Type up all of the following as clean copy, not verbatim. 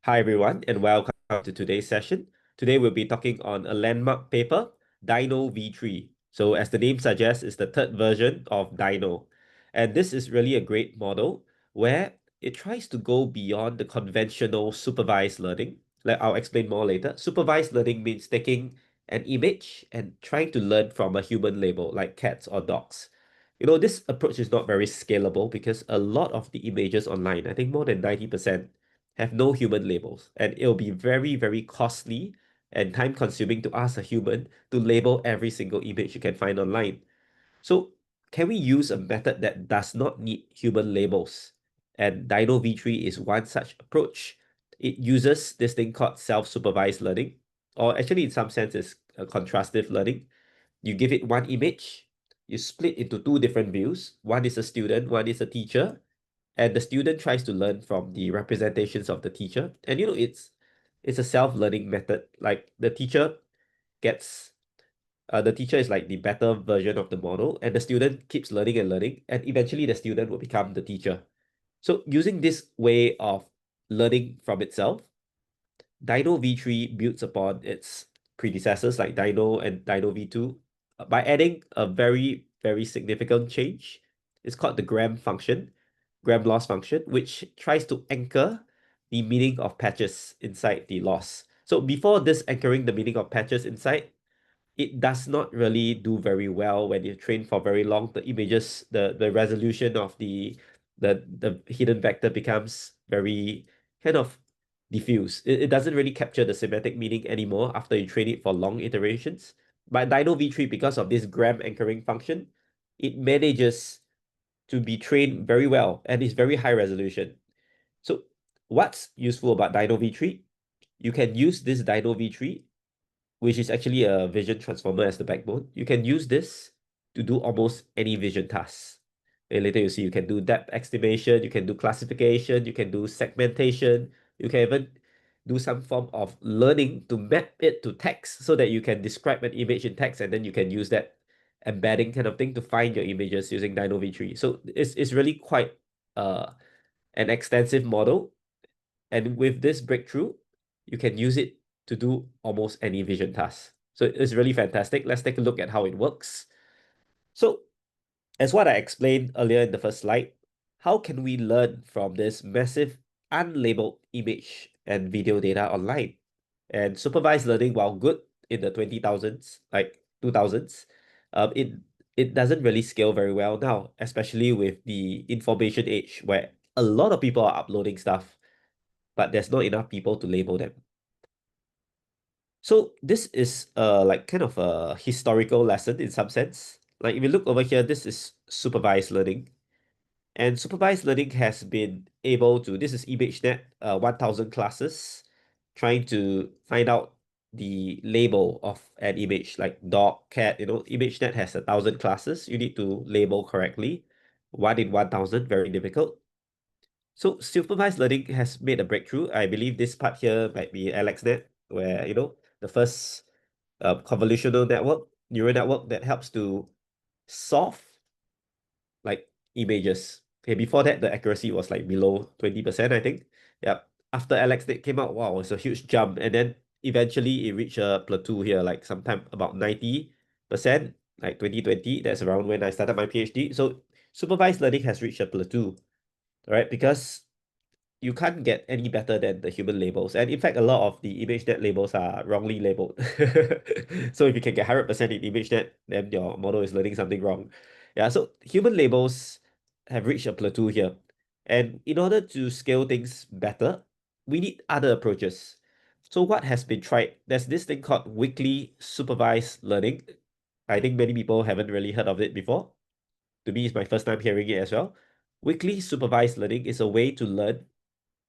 Hi, everyone, and welcome to today's session. Today, we'll be talking on a landmark paper, DINOv3. So, as the name suggests, it's the third version of DINO. And this is really a great model where it tries to go beyond the conventional supervised learning. Like I'll explain more later. Supervised learning means taking an image and trying to learn from a human label, like cats or dogs. This approach is not very scalable because a lot of the images online, I think more than 90%, have no human labels. And it'll be very, very costly and time consuming to ask a human to label every single image you can find online. So can we use a method that does not need human labels? And DINOv3 is one such approach. It uses this thing called self-supervised learning, or actually in some sense it's a contrastive learning. You give it one image, you split into two different views. One is a student, one is a teacher, and the student tries to learn from the representations of the teacher. And it's a self-learning method. Like gets the teacher is like the better version of the model, and the student keeps learning and learning, and eventually the student will become the teacher. So using this way of learning from itself, DINOv3 builds upon its predecessors like DINO and DINOv2 by adding a very, very significant change. It's called the gram loss function, which tries to anchor the meaning of patches inside the loss. So before this anchoring the meaning of patches inside, it does not really do very well when you train for very long. The images, the resolution of the hidden vector becomes very kind of diffuse. It doesn't really capture the semantic meaning anymore after you train it for long iterations. But DINOv3, because of this gram anchoring function, it manages to be trained very well and is very high resolution. So what's useful about DINOv3? You can use this DINOv3, which is actually a vision transformer as the backbone. You can use this to do almost any vision task. And later you see you can do depth estimation, you can do classification, you can do segmentation, you can even do some form of learning to map it to text so that you can describe an image in text, and then you can use that embedding kind of thing to find your images using DINOv3. So it's really quite an extensive model. And with this breakthrough, you can use it to do almost any vision task. So it's really fantastic. Let's take a look at how it works. So as what I explained earlier in the first slide, how can we learn from this massive unlabeled image and video data online? And supervised learning, while good in the 20,000s, like 2000s, it doesn't really scale very well now, especially with the information age where a lot of people are uploading stuff, but there's not enough people to label them. So this is like kind of a historical lesson in some sense. Like if you look over here, this is supervised learning. And supervised learning has been able to, this is ImageNet 1000 classes, trying to find out the label of an image like dog, cat, ImageNet has 1000 classes. You need to label correctly. 1 in 1000, very difficult. So supervised learning has made a breakthrough. I believe this part here might be AlexNet, where, the first convolutional network, neural network that helps to solve like images. Okay, before that, the accuracy was like below 20%, I think. Yeah. After AlexNet came out, wow, it's a huge jump. And then eventually it reached a plateau here, like sometime about 90%, like 2020. That's around when I started my PhD. So supervised learning has reached a plateau, right? Because you can't get any better than the human labels. And in fact, a lot of the ImageNet labels are wrongly labeled. So if you can get 100% in ImageNet, then your model is learning something wrong. Yeah, so human labels have reached a plateau here. And in order to scale things better, we need other approaches. So what has been tried? There's this thing called weakly supervised learning. I think many people haven't really heard of it before. To me, it's my first time hearing it as well. Weakly supervised learning is a way to learn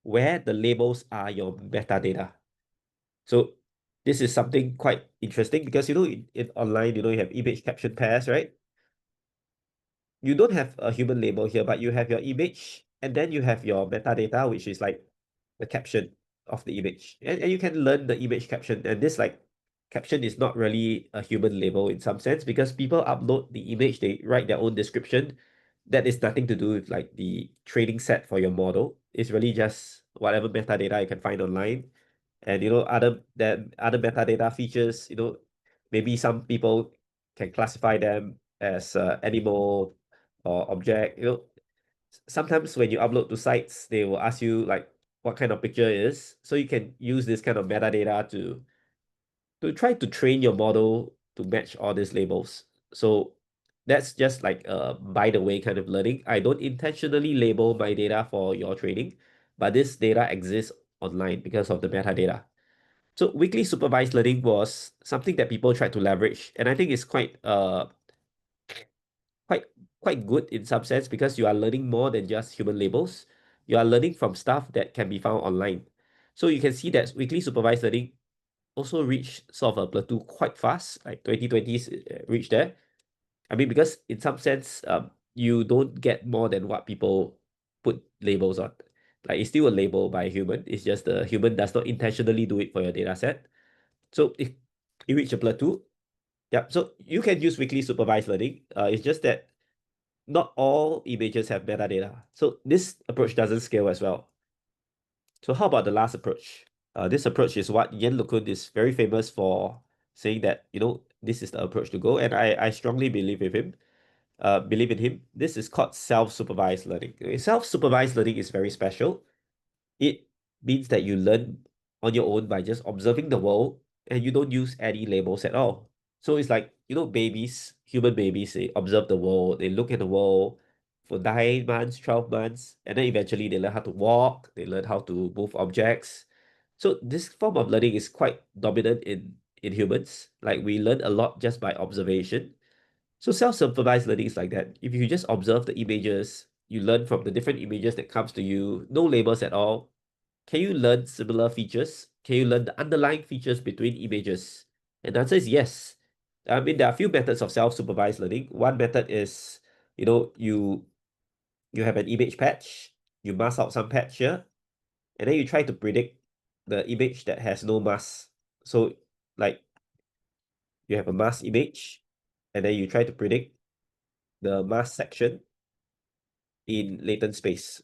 where the labels are your metadata. So this is something quite interesting because in online, you have image caption pairs, right? You don't have a human label here, but you have your image, and then you have your metadata, which is like the caption of the image. And you can learn the image caption. And this like caption is not really a human label in some sense because people upload the image, they write their own description. that is nothing to do with like the training set for your model. It's really just whatever metadata you can find online. And other metadata features, maybe some people can classify them as animal or object. Sometimes when you upload to sites, they will ask you like what kind of picture it is. So you can use this kind of metadata to try to train your model to match all these labels. So that's just like by the way kind of learning. I don't intentionally label my data for your training, but this data exists online because of the metadata. So weekly supervised learning was something that people tried to leverage, and I think it's quite quite good in some sense because you are learning more than just human labels. You are learning from stuff that can be found online. So you can see that weekly supervised learning also reached sort of a plateau quite fast, like 2020s reached there. I mean, because in some sense, you don't get more than what people put labels on. Like it's still a label by a human. It's just the human does not intentionally do it for your data set. So if you reach a plateau, yeah. So you can use weekly supervised learning. It's just that not all images have metadata. So this approach doesn't scale as well. So how about the last approach? This approach is what Yen LeCun is very famous for saying that, this is the approach to go. And I strongly believe with him, believe in him. This is called self-supervised learning. Okay, self-supervised learning is very special. It means that you learn on your own by just observing the world and you don't use any labels at all. So it's like, babies, human babies, they observe the world, they look at the world for 9 months, 12 months, and then eventually they learn how to walk, they learn how to move objects. So this form of learning is quite dominant in humans. Like we learn a lot just by observation. So self-supervised learning is like that. If you just observe the images, you learn from the different images that comes to you, no labels at all. Can you learn similar features? Can you learn the underlying features between images? And the answer is yes. I mean, there are a few methods of self-supervised learning. One method is, you have an image patch, you mask out some patch here, and then you try to predict the image that has no mask. So like you have a mask image, and then you try to predict the mask section in latent space.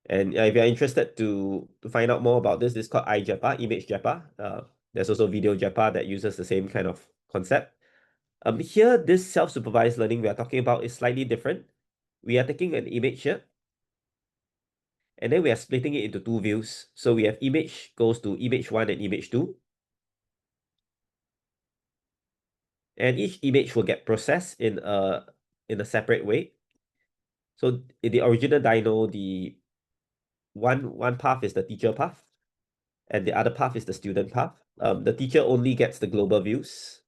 And if you're interested to find out more about this, this is called iJEPA, image JEPA. There's also video JEPA that uses the same kind of concept. Here, this self-supervised learning we are talking about is slightly different. We are taking an image here, and then we are splitting it into two views. So we have image goes to image 1 and image 2. And each image will get processed in a separate way. So in the original DINO, the one path is the teacher path, and the other path is the student path. The teacher only gets the global views,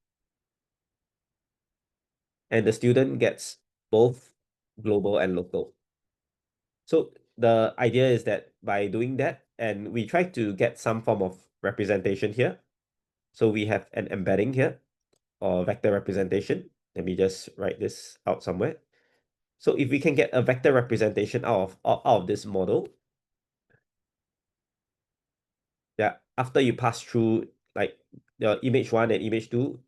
and the student gets both global and local. So the idea is that by doing that, and we try to get some form of representation here. So we have an embedding here, or vector representation. Let me just write this out somewhere. So if we can get a vector representation out of this model, yeah, after you pass through like the image 1 and image 2,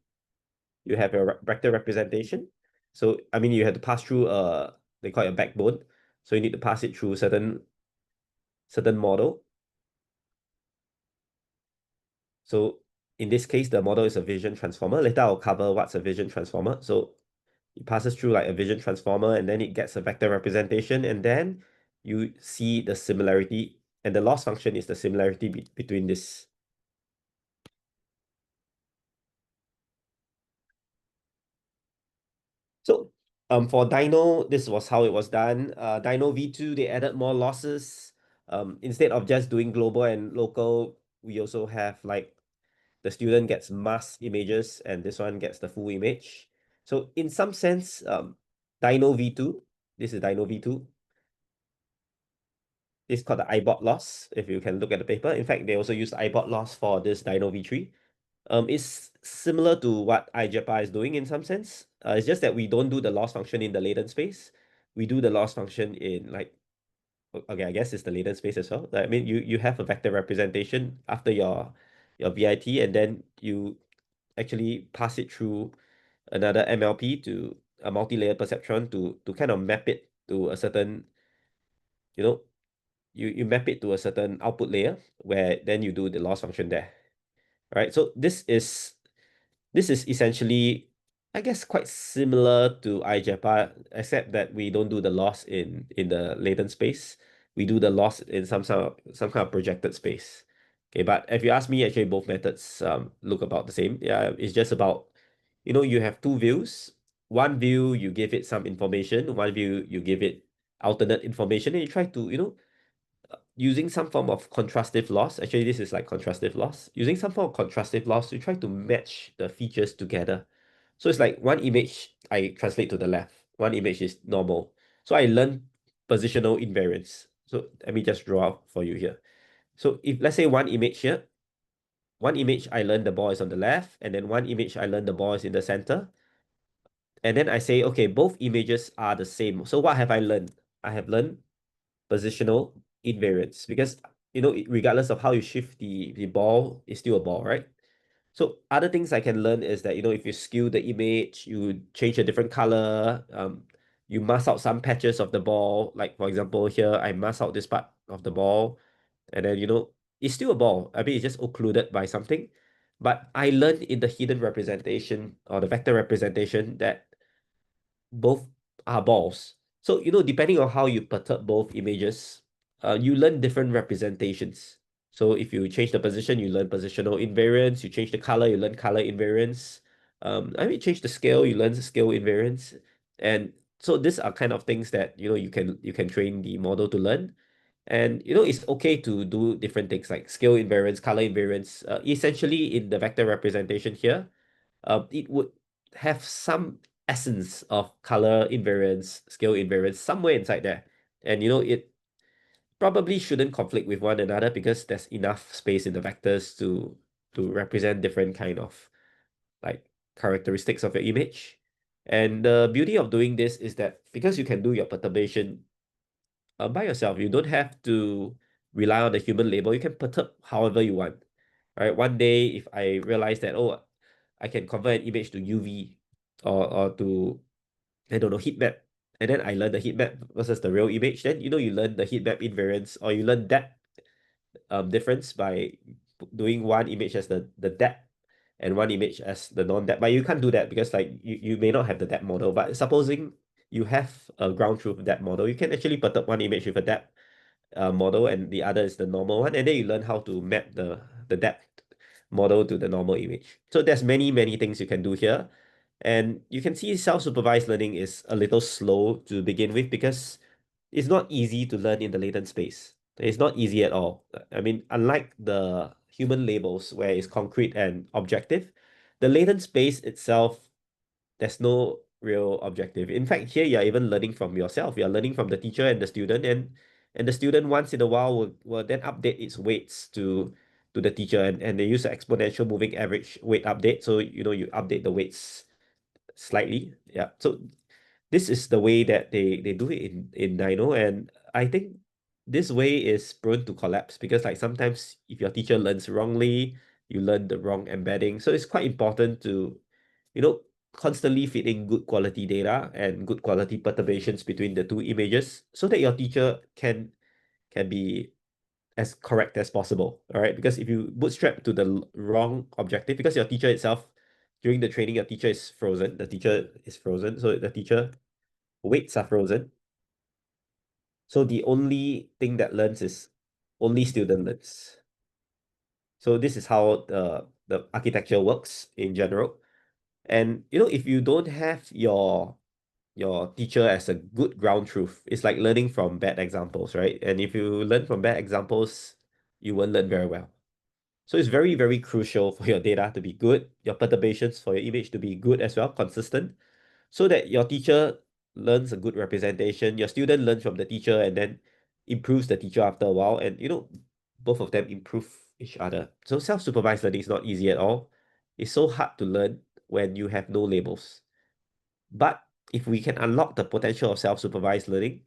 you have a vector representation. So I mean you have to pass through they call it a backbone. So you need to pass it through certain model. So in this case, the model is a vision transformer. Later I'll cover what's a vision transformer. So it passes through like a vision transformer, and then it gets a vector representation, and then you see the similarity, and the loss function is the similarity between this. So for DINO, this was how it was done. DINO v2, they added more losses. Instead of just doing global and local, we also have like the student gets masked images and this one gets the full image. So in some sense, DINO v2, this is DINO v2. This is called the ibot loss, if you can look at the paper. In fact, they also use the ibot loss for this DINO v3. It's similar to what iJEPA is doing in some sense. It's just that we don't do the loss function in the latent space. We do the loss function in like, okay, I guess it's the latent space as well. I mean, you have a vector representation after your VIT, and then you actually pass it through another MLP to a multi-layer perceptron to kind of map it to a certain, you know, you map it to a certain output layer where then you do the loss function there. Right? So this is essentially, I guess, quite similar to iJEPA, except that we don't do the loss in the latent space. We do the loss in some kind of projected space. Okay, but if you ask me, actually both methods look about the same. Yeah, it's just about, you have two views. One view you give it some information, one view you give it alternate information, and you try to, using some form of contrastive loss. Actually, this is like contrastive loss. Using some form of contrastive loss, you try to match the features together. So it's like one image I translate to the left, one image is normal. So I learn positional invariance. So let me just draw out for you here. So if let's say one image here, one image I learn the ball is on the left, and then one image I learn the ball is in the center. And then I say, okay, both images are the same. So what have I learned? I have learned positional invariance because regardless of how you shift the ball, it's still a ball, right? So other things I can learn is that if you skew the image, you change a different color, you mask out some patches of the ball. Like for example, here I mask out this part of the ball, and then it's still a ball. I mean, it's just occluded by something. But I learned in the hidden representation or the vector representation that both are balls. So, depending on how you perturb both images, you learn different representations. So if you change the position, you learn positional invariance. You change the color, you learn color invariance. Change the scale, you learn scale invariance. And so these are kind of things that, you can train the model to learn. And, it's okay to do different things like scale invariance, color invariance. Essentially, in the vector representation here, it would have some essence of color invariance, scale invariance somewhere inside there. And it probably shouldn't conflict with one another because there's enough space in the vectors to represent different kind of like characteristics of your image. And the beauty of doing this is that because you can do your perturbation by yourself, you don't have to rely on the human label. You can perturb however you want. Right? One day, if I realize that, oh, I can convert an image to UV or to, I don't know, heat map. And then I learn the heat map versus the real image. Then, you learn the heat map invariance, or you learn depth difference by doing one image as the depth and one image as the non-depth. But you can't do that because like you may not have the depth model. But supposing you have a ground truth depth model, you can actually perturb one image with a depth model and the other is the normal one, and then you learn how to map the depth model to the normal image. So there's many things you can do here, and you can see self-supervised learning is a little slow to begin with because it's not easy to learn in the latent space. It's not easy at all. I mean, unlike the human labels where it's concrete and objective, the latent space itself, there's no real objective. In fact, here you're even learning from yourself. You're learning from the teacher and the student, and the student once in a while will then update its weights to the teacher, and they use the exponential moving average weight update. So you update the weights slightly. Yeah. So this is the way that they do it in DINO, and I think this way is prone to collapse because like sometimes if your teacher learns wrongly, you learn the wrong embedding. So it's quite important to you know constantly feed in good quality data and good quality perturbations between the two images so that your teacher can be as correct as possible. All right, because if you bootstrap to the wrong objective, because your teacher itself during the training, your teacher is frozen, the teacher is frozen, so the teacher weights are frozen. So the only thing that learns is only student learns. So this is how the architecture works in general. And if you don't have your teacher as a good ground truth, it's like learning from bad examples, right? And if you learn from bad examples, you won't learn very well. So it's very, very crucial for your data to be good, your perturbations for your image to be good as well, consistent, so that your teacher learns a good representation, your student learns from the teacher and then improves the teacher after a while, and both of them improve each other. So self-supervised learning is not easy at all. It's so hard to learn when you have no labels. But if we can unlock the potential of self-supervised learning,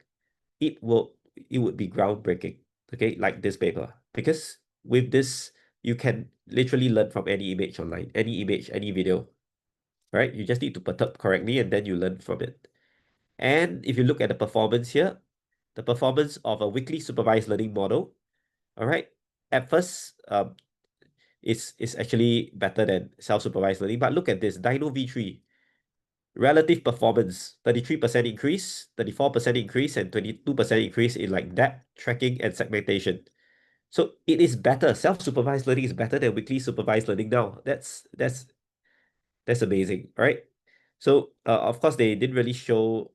it would be groundbreaking. Okay, like this paper. Because with this, you can literally learn from any image online, any image, any video. right? You just need to perturb correctly and then you learn from it. And if you look at the performance here, the performance of a weakly supervised learning model, all right, at first, it's actually better than self-supervised learning. But look at this, DINOv3, relative performance, 33% increase, 34% increase, and 22% increase in like depth, tracking, and segmentation. So it is better. Self-supervised learning is better than weakly supervised learning now. That's amazing, right? So of course they didn't really show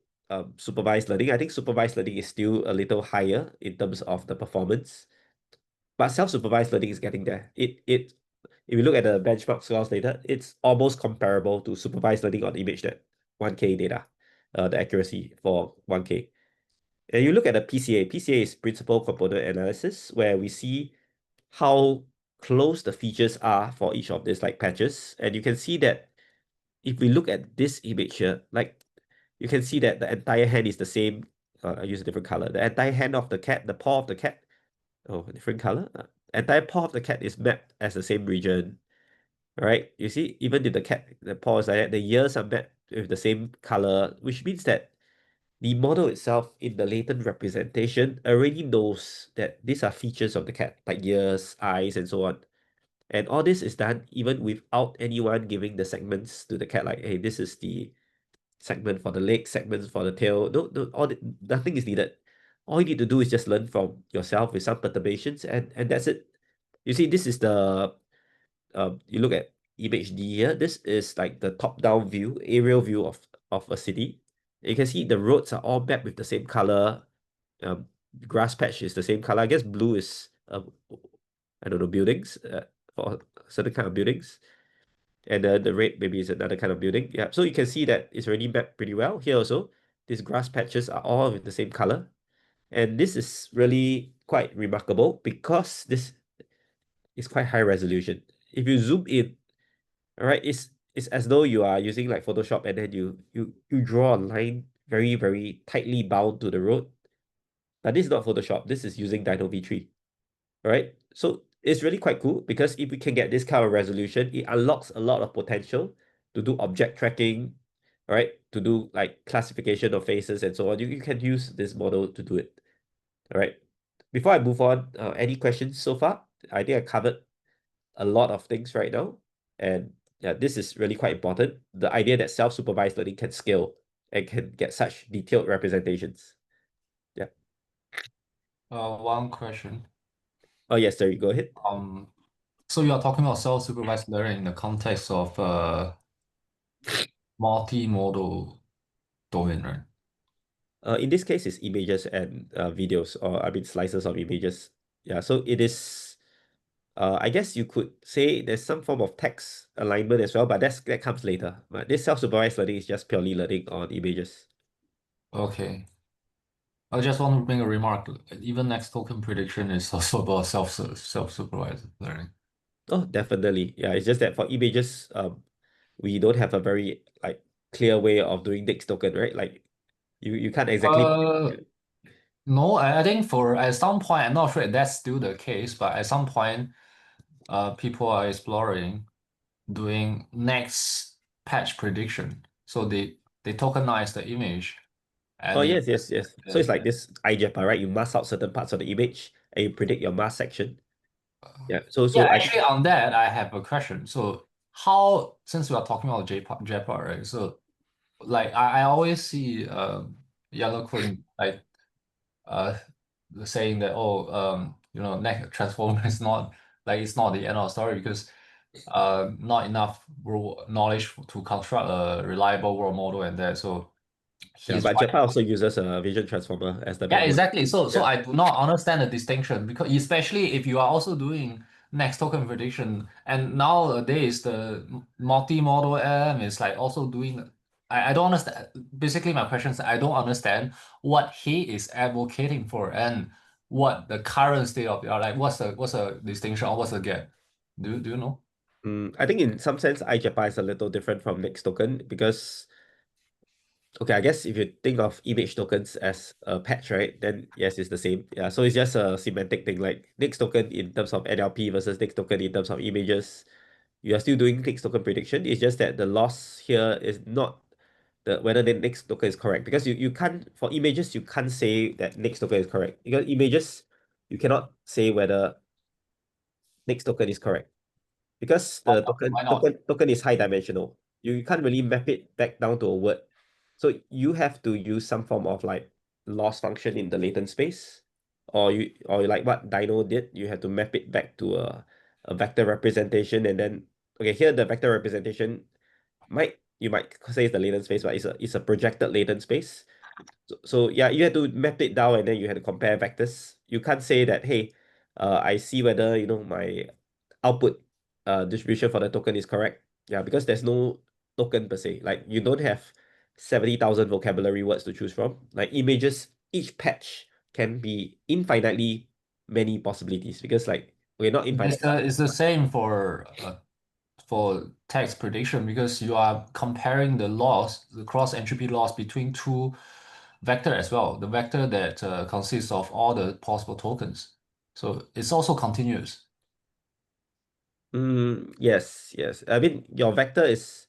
supervised learning. I think supervised learning is still a little higher in terms of the performance, but self-supervised learning is getting there. It if you look at the benchmark scores later, it's almost comparable to supervised learning on ImageNet 1K data, the accuracy for 1K. And you look at the PCA. PCA is principal component analysis, where we see how close the features are for each of these like patches. And you can see that if we look at this image here, like you can see that the entire hand is the same. I use a different color. The entire hand of the cat, the paw of the cat, oh, different color. Entire paw of the cat is mapped as the same region, right? You see, even if the cat, the paw is like that, the ears are mapped with the same color, which means that the model itself in the latent representation already knows that these are features of the cat, like ears, eyes, and so on. And all this is done even without anyone giving the segments to the cat, like, hey, this is the segment for the leg, segments for the tail. No, no, nothing is needed. All you need to do is just learn from yourself with some perturbations, and that's it. You see, this is the you look at image D here. This is like the top-down view, aerial view of a city. You can see the roads are all mapped with the same color. Um, grass patch is the same color. I guess blue is I don't know, buildings for certain kind of buildings. And the red maybe is another kind of building. Yeah, so you can see that it's already mapped pretty well. Here also, these grass patches are all with the same color. And this is really quite remarkable because this is quite high resolution. If you zoom in, all right, it's as though you are using like Photoshop and then you draw a line very tightly bound to the road. But this is not Photoshop. This is using DINOv3. All right. So it's really quite cool because if we can get this kind of resolution, it unlocks a lot of potential to do object tracking, all right, to do like classification of faces and so on. You can use this model to do it. All right. Before I move on, any questions so far? I think I covered a lot of things right now. And yeah, this is really quite important. The idea that self-supervised learning can scale and can get such detailed representations. Yeah. One question. Oh, yes, sorry, go ahead. Um, so you are talking about self-supervised learning in the context of multimodal domain, right? In this case, it's images and videos, or I mean slices of images. Yeah, so it is. I guess you could say there's some form of text alignment as well, but that comes later. But this self-supervised learning is just purely learning on images. Okay. I just want to bring a remark. Even next token prediction is also about self-supervised learning. Oh, definitely. Yeah, it's just that for images, we don't have a very like clear way of doing next token, right? Like you can't exactly. Uh, no, I think for at some point, I'm not sure if that's still the case, but at some point, people are exploring doing next patch prediction. So they tokenize the image Oh, and yes, yes, yes. So it's like this iJapa, right? You mask out certain parts of the image and you predict your mask section. Yeah. So yeah, so I think actually on that I have a question. So how since we are talking about JPA, right? So like I always see yellow coding like uh saying that next transformer is not like it's not the end of the story because not enough knowledge to construct a reliable world model and that so yeah, he's but trying. Japa also uses a vision transformer as the Yeah, backbone. exactly. So Yeah. I do not understand the distinction because especially if you are also doing next token prediction, and nowadays the multi-model LM is like also doing. I don't understand. Basically, my question is I don't understand what he is advocating for and what the current state of the art. Like, what's the distinction or what's the gap? Do you know? I think in some sense, iJapa is a little different from next token because, okay, I guess if you think of image tokens as a patch, right, then yes, it's the same. Yeah, so it's just a semantic thing like next token in terms of NLP versus next token in terms of images. you are still doing next token prediction. It's just that the loss here is not whether the next token is correct, because you can't, for images you can't say that next token is correct, because images you cannot say whether next token is correct, because the Why not? token is high dimensional. You can't really map it back down to a word. So you have to use some form of like loss function in the latent space, or like what DINO did, you have to map it back to a vector representation, and then okay, here the vector representation you might say it's the latent space, but it's a projected latent space. So yeah, you have to map it down and then you have to compare vectors. You can't say that, hey, I see whether my output distribution for the token is correct. Yeah, because there's no token per se. Like you don't have 70,000 vocabulary words to choose from. Like images, each patch can be infinitely many possibilities, because like we're not infinite. It's the same for text prediction because you are comparing the loss, the cross entropy loss between two vector as well, the vector that consists of all the possible tokens. So it's also continuous. Yes, yes. I mean, your vector is,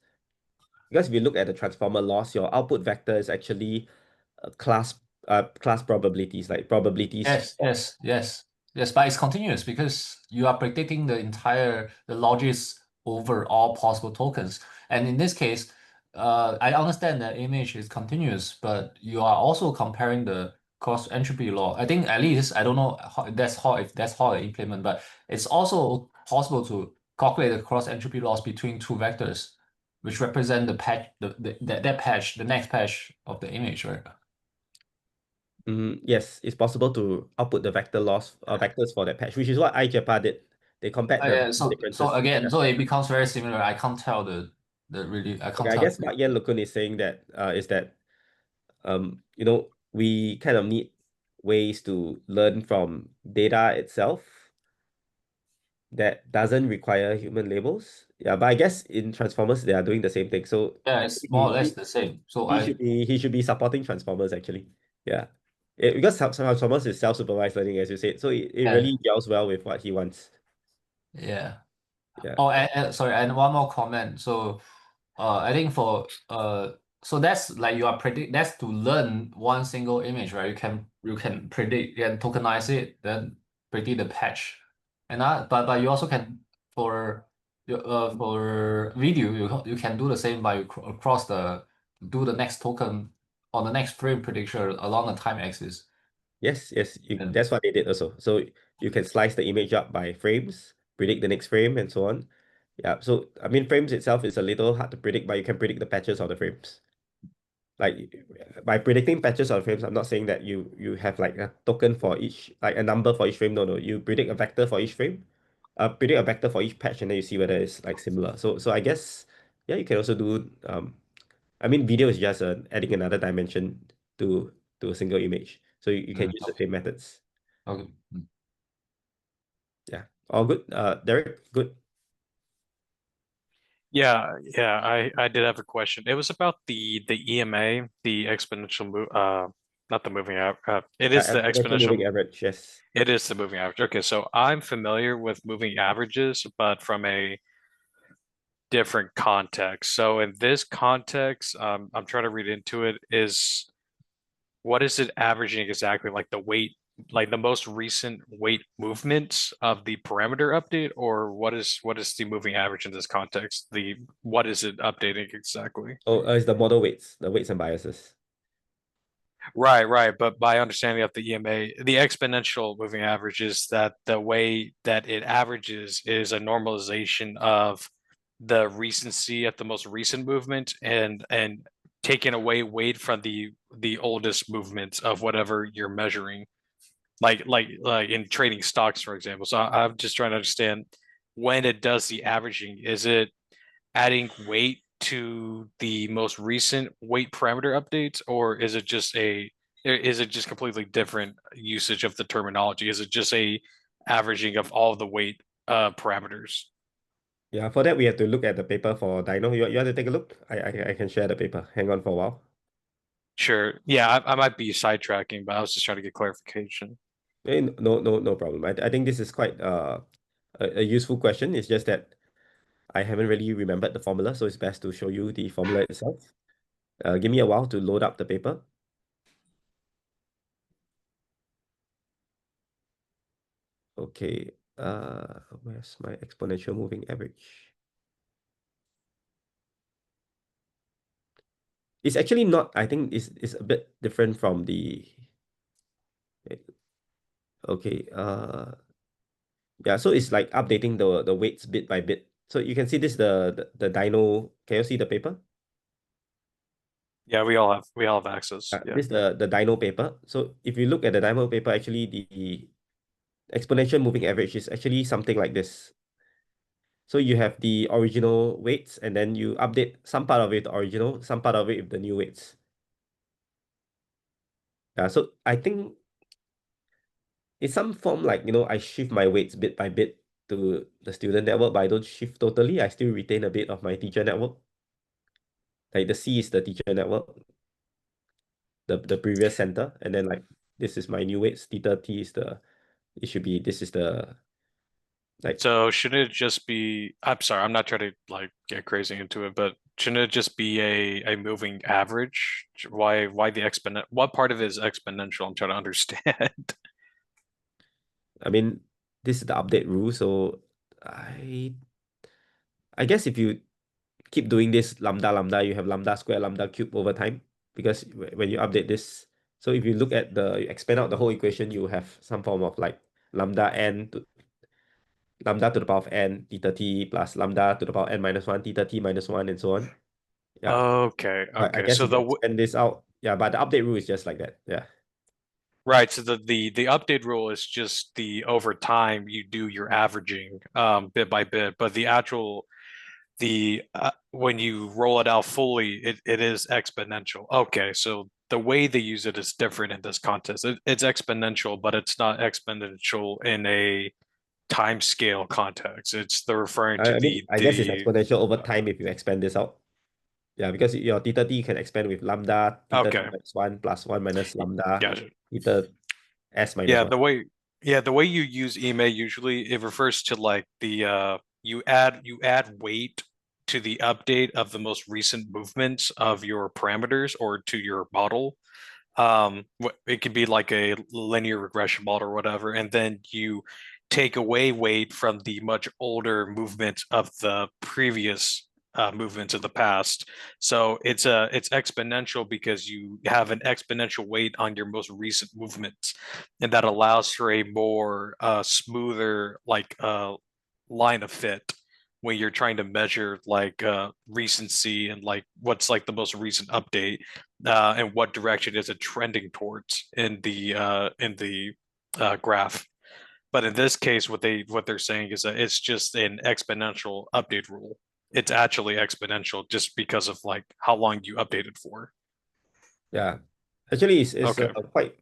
because if you look at the transformer loss, your output vector is actually class probabilities, like probabilities. Yes, but it's continuous because you are predicting the logits over all possible tokens. And in this case, I understand that image is continuous, but you are also comparing the cross entropy law. I think at least I don't know how, if that's how I implement, but it's also possible to calculate the cross entropy loss between two vectors, which represent the patch, that patch, the next patch of the image, right? Yes, it's possible to output the vector loss vectors for that patch, which is what iJPA did. They compared the Yeah, so differences. again, Yeah. so it becomes very similar. I can't tell I Okay, can't I tell. guess Mark Yan Lukun is saying that is that we kind of need ways to learn from data itself that doesn't require human labels. Yeah, but I guess in transformers they are doing the same thing. So Yeah, I it's think more or less the same. So he should be supporting transformers actually. Yeah. Because transformers is self-supervised learning, as you said, so it yeah, really gels well with what he wants. yeah. Yeah. Oh, sorry, and one more comment. So, I think so that's like you are predict that's to learn one single image, right? You can predict and tokenize it, then predict the patch, and but you also can for video you can do the same by across do the next token on the next frame prediction along the time axis. Yes, yes, And that's what they did also. So you can slice the image up by frames, predict the next frame, and so on. Yeah. So I mean, frames itself is a little hard to predict, but you can predict the patches of the frames. Like by predicting patches of frames, I'm not saying that you have like a token for each, like a number for each frame. No, no. You predict a vector for each frame, predict a vector for each patch, and then you see whether it's like similar. So I guess yeah, you can also do I mean, video is just adding another dimension to a single image. So you can use the same methods. okay. Yeah. All good. Derek, good. Yeah, I did have a question. It was about the EMA, the exponential move not the moving average. It is the Exponential moving exponential, average. Yes. it is the moving average. Okay, so I'm familiar with moving averages, but from a different context. So in this context, I'm trying to read into it, is what is it averaging exactly? Like the weight, like the most recent weight movements of the parameter update, or what is the moving average in this context? The what is it updating exactly? Oh, it's the model weights, the weights and biases. Right, right. But by understanding of the EMA, the exponential moving average is that the way that it averages is a normalization of the recency at the most recent movement and taking away weight from the oldest movements of whatever you're measuring. Like in trading stocks, for example. So I'm just trying to understand when it does the averaging, is it adding weight to the most recent weight parameter updates, or is it just completely different usage of the terminology? Is it just a averaging of all the weight parameters? Yeah, for that we have to look at the paper for DINO. You want to take a look? I can share the paper. Hang on for a while. Sure. Yeah, I might be sidetracking, but I was just trying to get clarification. No problem. I think this is quite a useful question. It's just that I haven't really remembered the formula, so it's best to show you the formula itself. Give me a while to load up the paper. Okay, where's my exponential moving average? It's actually not, I think it's a bit different from the, okay, yeah, so it's like updating the weights bit by bit. So you can see this, the DINO, can you see the paper? Yeah, we all have access. Yeah. This the DINO paper. So if you look at the DINO paper, actually the exponential moving average is actually something like this. So you have the original weights, and then you update some part of it the original, some part of it with the new weights. Yeah, so I think it's some form like, I shift my weights bit by bit to the student network, but I don't shift totally. I still retain a bit of my teacher network. Like the C is the teacher network, the previous center, and then like this is my new weights. Theta T is this is the like So shouldn't it just be, I'm sorry, I'm not trying to like get crazy into it, but shouldn't it just be a moving average? Why the exponent, what part of it is exponential? I'm trying to understand. I mean, this is the update rule, so I I guess if you keep doing this lambda lambda, you have lambda square lambda cube over time, because when you update this, so if you look at you expand out the whole equation, you have some form of like lambda to the power of n theta t plus lambda to the power n minus 1 theta t minus 1 and so on. Yeah. Okay, But I okay. guess So if you expand this out, yeah, but the update rule is just like that. Yeah. right, so the update rule is just the over time you do your averaging bit by bit, but the actual the when you roll it out fully, it is exponential. Okay, so the way they use it is different in this context. It's exponential, but it's not exponential in a time scale context. It's they're referring to I mean, I guess it's the exponential over time if you expand this out. Yeah, because your theta t can expand with lambda theta t okay, minus 1 plus 1 minus lambda gotcha. theta s minus Yeah, 1. the way you use email usually it refers to like the you add weight to the update of the most recent movements of your parameters or to your model. It could be like a linear regression model or whatever, and then you take away weight from the much older movements of the previous movements of the past. So it's exponential because you have an exponential weight on your most recent movements, and that allows for a more smoother like line of fit when you're trying to measure like recency and like what's like the most recent update and what direction is it trending towards in the graph. But in this case, what they're saying is that it's just an exponential update rule. It's actually exponential just because of like how long you update it for. Yeah. Actually, it's Okay. quite,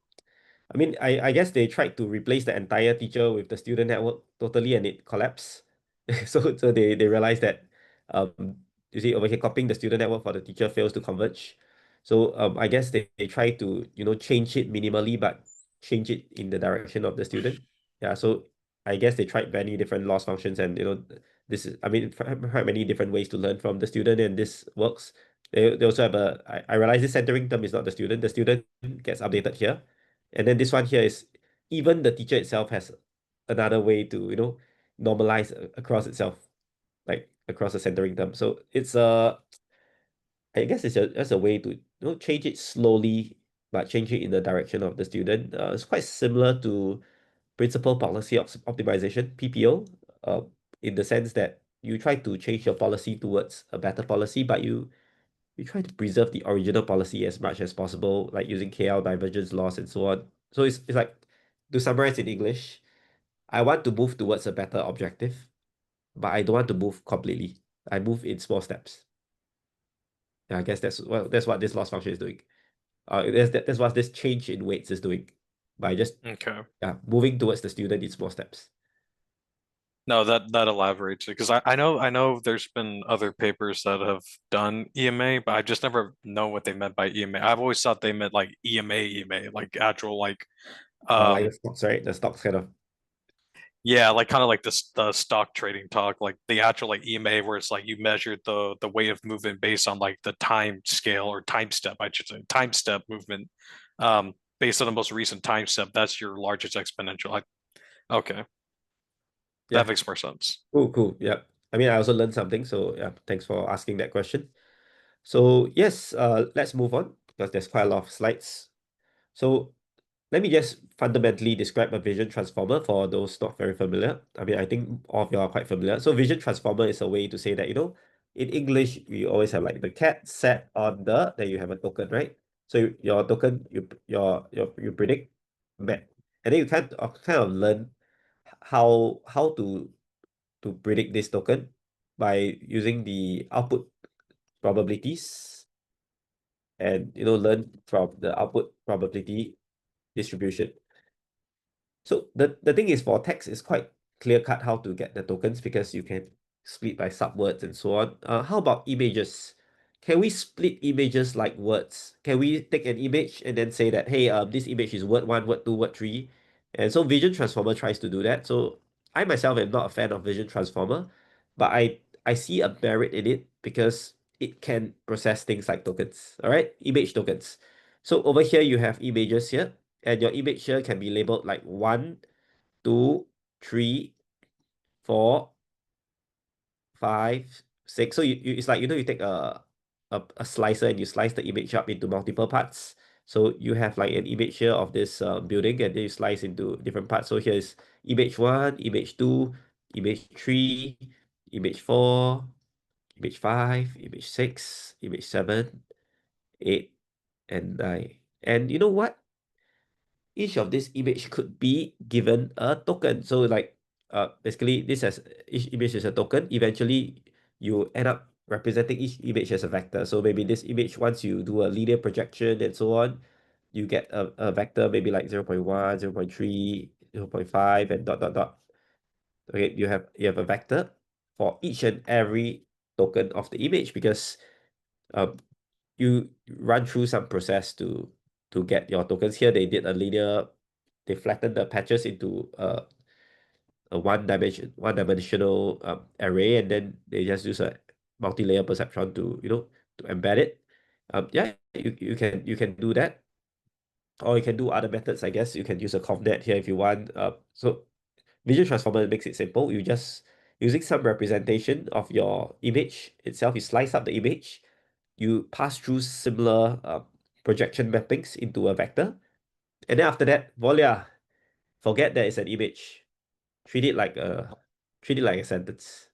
I mean, I guess they tried to replace the entire teacher with the student network totally, and it collapsed. So they realized that, you see over here, copying the student network for the teacher fails to converge. So I guess they try to, change it minimally, but change it in the direction of the student. Yeah, so I guess they tried many different loss functions, and this is, I mean, quite many different ways to learn from the student, and this works. They also have I realize this centering term is not the student. The student gets updated here. And then this one here is, even the teacher itself has another way to, normalize across itself, like across the centering term. So it's I guess it's just a way to, change it slowly, but change it in the direction of the student. It's quite similar to principal policy optimization, PPO, in the sense that you try to change your policy towards a better policy, but you try to preserve the original policy as much as possible, like using KL divergence laws and so on. So it's like, to summarize in English, I want to move towards a better objective, but I don't want to move completely. I move in small steps. Yeah, I guess that's what this loss function is doing. That's what this change in weights is doing, by just, Okay. yeah, moving towards the student in small steps. No, that elaborates it because I know there's been other papers that have done EMA, but I just never know what they meant by EMA. I've always thought they meant like EMA, like actual like Like um the stocks, right? The stocks kind of. Yeah, like kind of like the stock trading talk, like the actual like EMA where it's like you measure the way of movement based on like the time scale or time step, I should say, time step movement. Based on the most recent time step, that's your largest exponential. Okay, that Yeah. makes more sense. Cool. Yeah. I mean, I also learned something. So yeah, thanks for asking that question. So yes, let's move on because there's quite a lot of slides. So let me just fundamentally describe a vision transformer for those not very familiar. I mean, I think all of you are quite familiar. So vision transformer is a way to say that, in English, we always have like the cat sat on the, then you have a token, right? So your token, you predict map. And then you kind of learn how to predict this token by using the output probabilities and, learn from the output probability distribution. So the thing is, for text, it's quite clear cut how to get the tokens because you can split by subwords and so on. How about images? Can we split images like words? Can we take an image and then say that, hey, this image is word one, word two, word three? And so Vision Transformer tries to do that. So I myself am not a fan of Vision Transformer, but I see a merit in it because it can process things like tokens. All right, image tokens. So over here you have images here, and your image here can be labeled like 1, 2, 3, 4, 5, 6. So it's like, you take a slicer and you slice the image up into multiple parts. So you have like an image here of this building, and then you slice into different parts. So here's image 1, image 2, image 3, image 4, image 5, image 6, image 7, 8, and 9. And you know what? Each of this image could be given a token. So like basically each image is a token. Eventually you end up representing each image as a vector. So maybe this image, once you do a linear projection and so on, you get a vector maybe like 0 0.1, 0 0.3, 0 0.5, and dot dot dot. Okay, you have a vector for each and every token of the image because um you run through some process to get your tokens. Here they did a linear, they flattened the patches into a one dimensional array, and then they just use a multi-layer perceptron to embed it. Yeah, you can do that, or you can do other methods. I guess you can use a convnet here if you want. So Vision Transformer makes it simple. You just using some representation of your image itself. You slice up the image, you pass through similar projection mappings into a vector, and then after that, voila, forget that it's an image. Treat it like a sentence.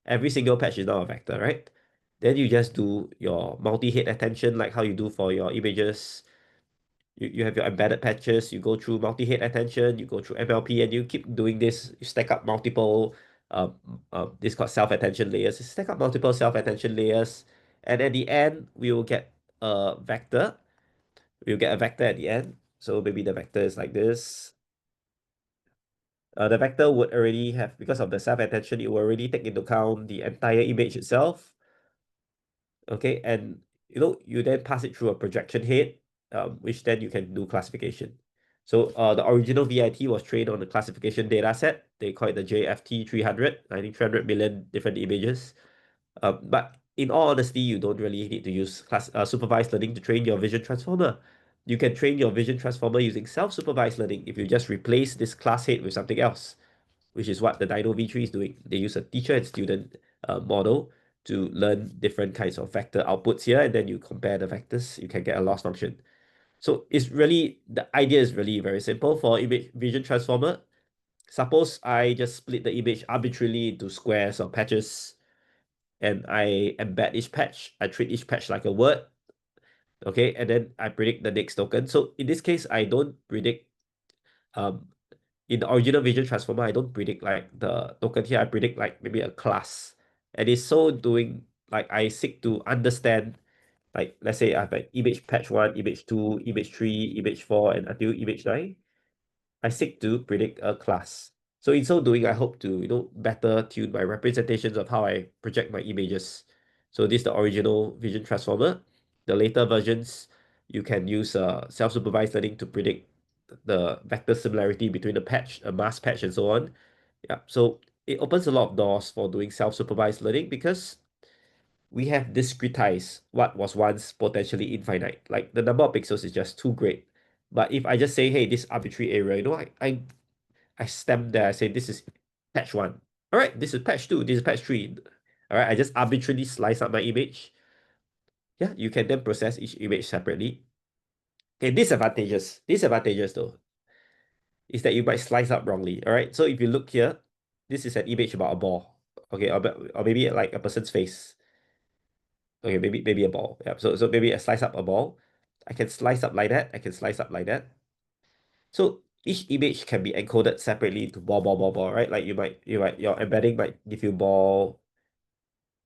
Every single patch is now a vector, right? Then you just do your multi-head attention like how you do for your images. You have your embedded patches, you go through multi-head attention, you go through MLP, and you keep doing this. You stack up multiple, this called self-attention layers. You stack up multiple self-attention layers, and at the end, we will get a vector. We'll get a vector at the end. So maybe the vector is like this. The vector would already have, because of the self-attention, it will already take into account the entire image itself. Okay, and you then pass it through a projection head, which then you can do classification. So the original VIT was trained on the classification data set. They call it the JFT 300, I think 300 million different images. But in all honesty, you don't really need to use supervised learning to train your vision transformer. You can train your vision transformer using self-supervised learning if you just replace this class head with something else, which is what the DINOv3 is doing. They use a teacher and student model to learn different kinds of vector outputs here, and then you compare the vectors, you can get a loss function. So the idea is really very simple for image vision transformer. Suppose I just split the image arbitrarily into squares or patches, and I embed each patch. I treat each patch like a word, okay, and then I predict the next token. So in this case, I don't predict um in the original vision transformer, I don't predict like the token here. I predict like maybe a class. And it's so doing, like, I seek to understand, like, let's say I have like image patch 1, image 2, image 3, image 4, and until image 9. I seek to predict a class. So in so doing, I hope to, better tune my representations of how I project my images. So this is the original vision transformer. The later versions, you can use self-supervised learning to predict the vector similarity between a patch, a mask patch, and so on. Yeah, so it opens a lot of doors for doing self-supervised learning because we have discretized what was once potentially infinite. Like the number of pixels is just too great. But if I just say, hey, this arbitrary area, I stamp there, I say this is patch 1. All right, this is patch 2, this is patch 3. All right, I just arbitrarily slice up my image. Yeah, you can then process each image separately. Okay, disadvantages though, is that you might slice up wrongly. All right, so if you look here, this is an image about a ball. Okay, or maybe like a person's face. Okay, maybe a ball. Yeah, so maybe I slice up a ball. I can slice up like that. I can slice up like that. So each image can be encoded separately to ball, right? Like your embedding might give you ball.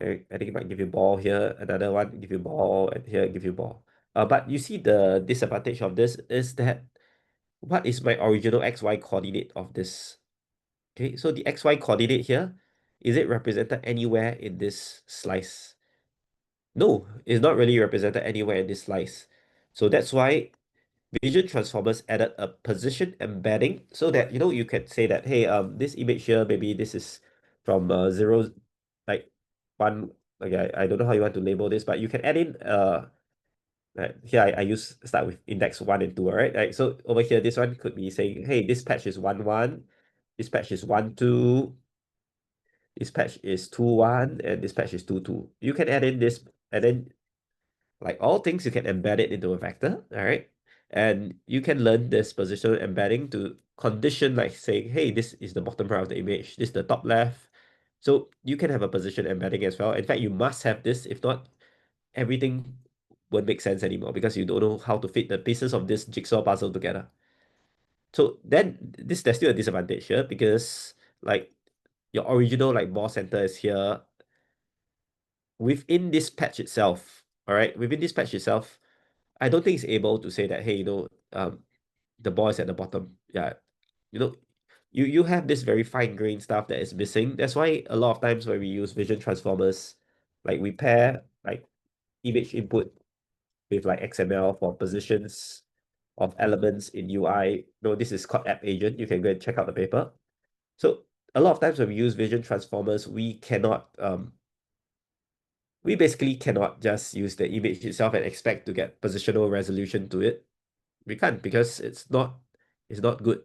Okay, I think it might give you ball here. Another one give you ball, and here give you ball. But you see the disadvantage of this is that what is my original XY coordinate of this? Okay, so the XY coordinate here, is it represented anywhere in this slice? No, it's not really represented anywhere in this slice. So that's why Vision Transformers added a position embedding so that, you can say that, hey, this image here, maybe this is from 0, like 1, okay, I don't know how you want to label this, but you can add in, here I start with index 1 and 2, all right? Like, so over here, this one could be saying, hey, this patch is 1, 1, this patch is 1, 2, this patch is 2, 1, and this patch is 2, 2. You can add in this, and then like all things, you can embed it into a vector, all right? And you can learn this positional embedding to condition, like saying, hey, this is the bottom part of the image, this is the top left. So you can have a position embedding as well. In fact, you must have this. If not, everything won't make sense anymore because you don't know how to fit the pieces of this jigsaw puzzle together. So then there's still a disadvantage here because like your original like ball center is here. Within this patch itself, all right, within this patch itself, I don't think it's able to say that, hey, the ball is at the bottom. Yeah, you know, you have this very fine grained stuff that is missing. That's why a lot of times when we use vision transformers, like we pair like image input with like XML for positions of elements in UI. No, this is called app agent. You can go and check out the paper. So a lot of times when we use vision transformers, we basically cannot just use the image itself and expect to get positional resolution to it. We can't because it's not good.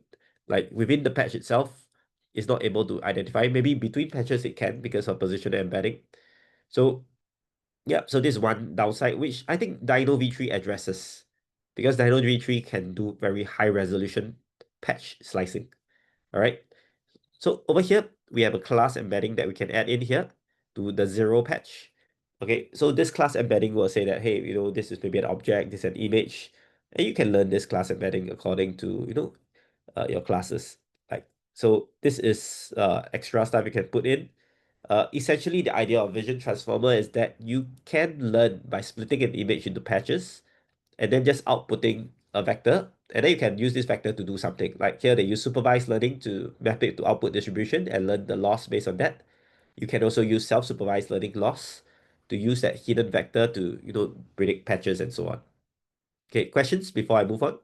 Like within the patch itself, it's not able to identify. Maybe between patches it can because of positional embedding. So yeah, so this is one downside, which I think DINOv3 addresses, because DINOv3 can do very high resolution patch slicing. All right. So over here, we have a class embedding that we can add in here to the 0 patch. Okay, so this class embedding will say that, hey, this is maybe an object, this is an image, and you can learn this class embedding according to, your classes. Like, so this is extra stuff you can put in. Essentially, the idea of Vision Transformer is that you can learn by splitting an image into patches and then just outputting a vector. And then you can use this vector to do something. Like here, they use supervised learning to map it to output distribution and learn the loss based on that. You can also use self-supervised learning loss to use that hidden vector to, predict patches and so on. Okay, questions before I move on?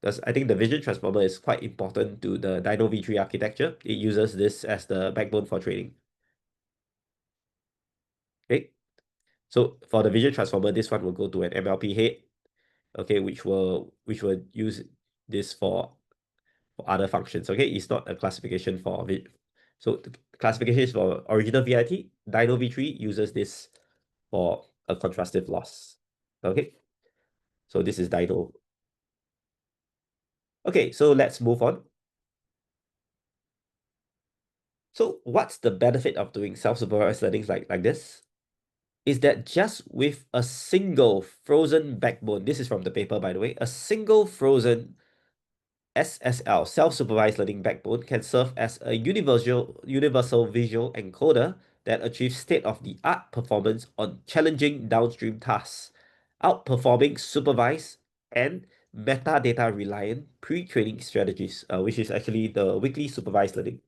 Because I think the Vision Transformer is quite important to the DINOv3 architecture. It uses this as the backbone for training. Okay, so for the Vision Transformer, this one will go to an MLP head, okay, which will use this for other functions. Okay, it's not a classification for so the classification is for original VIT. DINOv3 uses this for a contrastive loss. Okay, so this is DINO. Okay, so let's move on. So what's the benefit of doing self-supervised learning like this? Is that just with a single frozen backbone, this is from the paper, by the way, a single frozen SSL, self-supervised learning backbone, can serve as a universal visual encoder that achieves state-of-the-art performance on challenging downstream tasks, outperforming supervised and metadata-reliant pre-training strategies, which is actually the weekly supervised learning.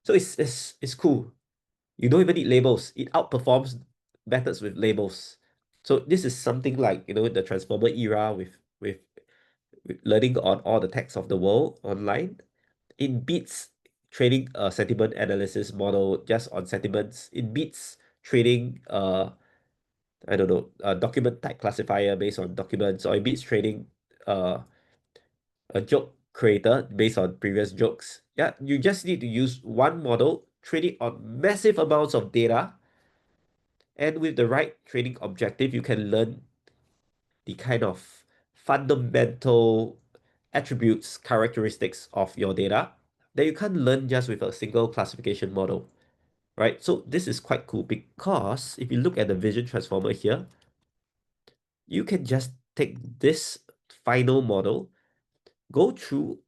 So it's cool. You don't even need labels. It outperforms methods with labels. So this is something like, the transformer era with learning on all the texts of the world online. It beats training a sentiment analysis model just on sentiments, it beats training I don't know, a document type classifier based on documents, or it beats training a joke creator based on previous jokes. Yeah, you just need to use one model, train it on massive amounts of data, and with the right training objective, you can learn the kind of fundamental attributes, characteristics of your data that you can't learn just with a single classification model, right? So this is quite cool because if you look at the vision transformer here, you can just take this final model, go through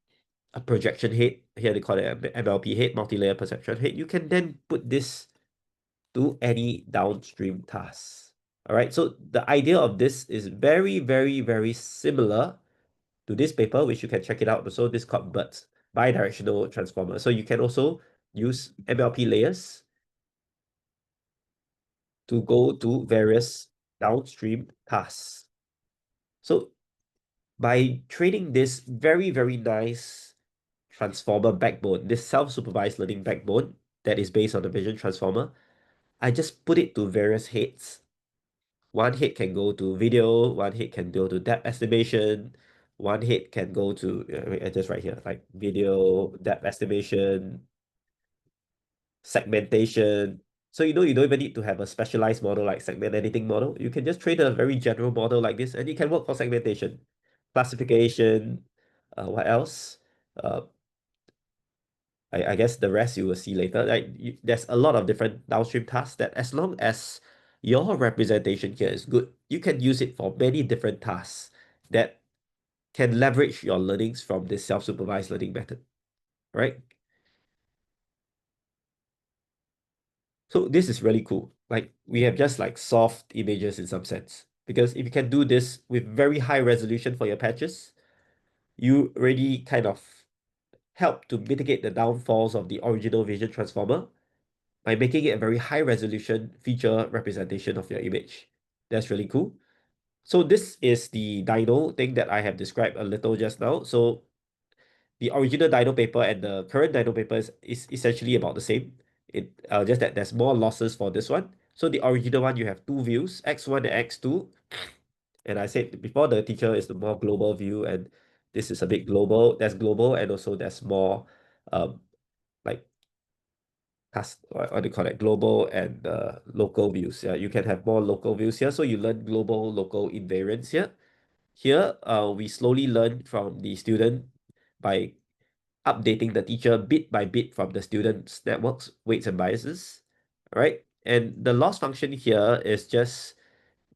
a projection head, here they call it MLP head, multi-layer perception head. You can then put this to any downstream task. All right, so the idea of this is very, very, very similar to this paper, which you can check it out. So this is called BERT, bidirectional transformer. So you can also use MLP layers to go to various downstream tasks. So by training this very, very nice transformer backbone, this self-supervised learning backbone that is based on the vision transformer, I just put it to various heads. One head can go to video, one head can go to depth estimation, one head can go to, I just write here, like video, depth estimation, segmentation. So you don't even need to have a specialized model like segment anything model. You can just train a very general model like this, and it can work for segmentation, classification, what else? I guess the rest you will see later. There's a lot of different downstream tasks that as long as your representation here is good, you can use it for many different tasks that can leverage your learnings from this self-supervised learning method, right? So this is really cool. Like we have just like soft images in some sense, because if you can do this with very high resolution for your patches, you already kind of help to mitigate the downfalls of the original vision transformer by making it a very high resolution feature representation of your image. That's really cool. So this is the DINO thing that I have described a little just now. So the original DINO paper and the current DINO paper is essentially about the same. Just that there's more losses for this one. So the original one, you have two views, X1 and X2. And I said before, the teacher is the more global view, and this is a bit global. There's global, and also there's more like what do you call it, global and local views. Yeah, you can have more local views here. So you learn global, local invariance here. Here, we slowly learn from the student by updating the teacher bit by bit from the student's networks, weights, and biases, right? And the loss function here is just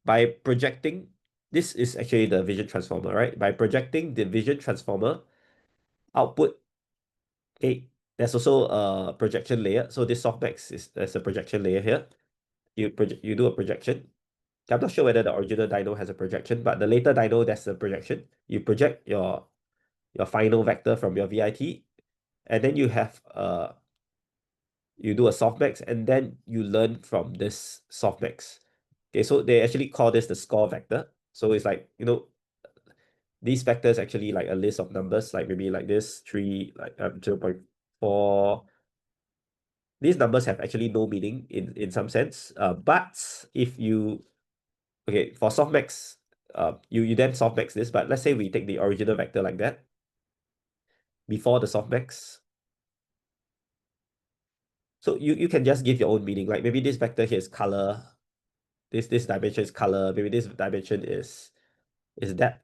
by projecting, this is actually the vision transformer, right? By projecting the vision transformer output, okay, there's also a projection layer. So this softmax there's a projection layer here. You do a projection. I'm not sure whether the original DINO has a projection, but the later DINO, that's a projection. You project your final vector from your VIT, and then you have you do a softmax, and then you learn from this softmax. Okay, so they actually call this the score vector. So it's like, these vectors actually like a list of numbers, like maybe like this 3, like 0.4. These numbers have actually no meaning in some sense. But if you, okay, for softmax, you then softmax this, but let's say we take the original vector like that before the softmax. So you can just give your own meaning. Like maybe this vector here is color, this dimension is color, maybe this dimension is depth.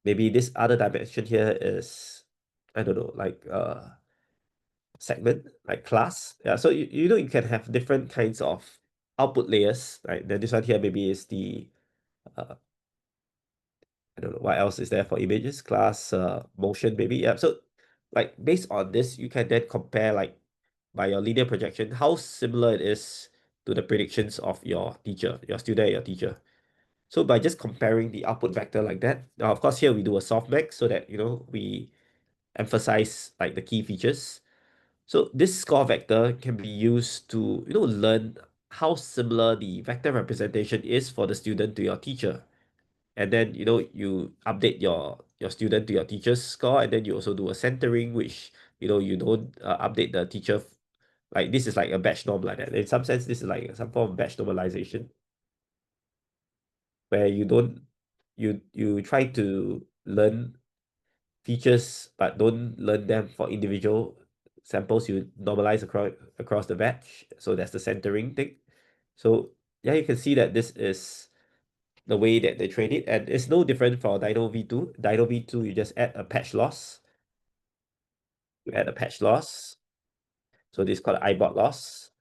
Maybe this other dimension here is, I don't know, like segment, like class. Yeah, so you can have different kinds of output layers, right? Then this one here maybe is the I don't know what else is there for images, class, motion, maybe. Yeah. So like based on this, you can then compare like by your linear projection, how similar it is to the predictions of your teacher, your student, and your teacher. So by just comparing the output vector like that, now of course here we do a softmax so that we emphasize like the key features. So this score vector can be used to learn how similar the vector representation is for the student to your teacher. And then you update your student to your teacher's score, and then you also do a centering, which you don't update the teacher. Like this is like a batch norm like that. In some sense, this is like some form of batch normalization, where you try to learn features but don't learn them for individual samples. You normalize across the batch. So that's the centering thing. So yeah, you can see that this is the way that they train it, and it's no different for DINOv3. DINOv3, you just add a patch loss. You add a patch loss. So this is called ibot loss.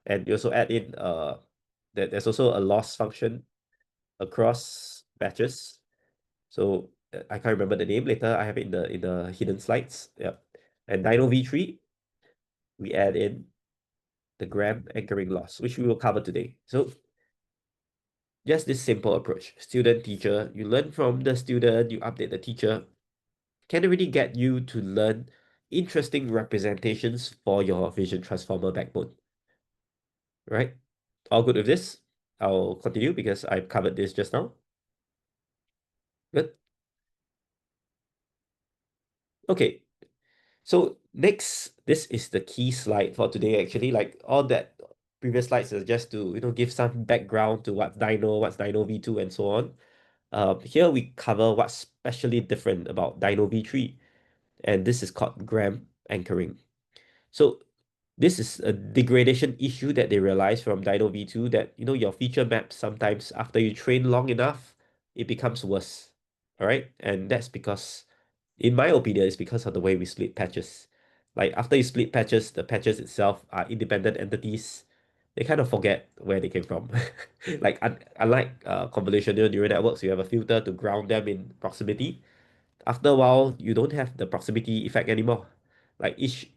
And you also add in that there's also a loss function across batches. So I can't remember the name later. I have it in the hidden slides. Yep. And DINOv3, we add in the gram anchoring loss, which we will cover today. So just this simple approach. Student, teacher, you learn from the student, you update the teacher. Can really get you to learn interesting representations for your vision transformer backbone. Right? All good with this? I'll continue because I've covered this just now. Good. Okay. So next, this is the key slide for today, actually. Like all that previous slides is just to give some background to what's DINO, what's DINOv3, and so on. Here we cover what's specially different about DINOv3, and this is called gram anchoring. So this is a degradation issue that they realized from DINOv3, that your feature maps sometimes after you train long enough, it becomes worse. All right, and that's because, in my opinion, it's because of the way we split patches. Like after you split patches, the patches itself are independent entities. They kind of forget where they came from. Like unlike convolutional neural networks, you have a filter to ground them in proximity. After a while, you don't have the proximity effect anymore. Like each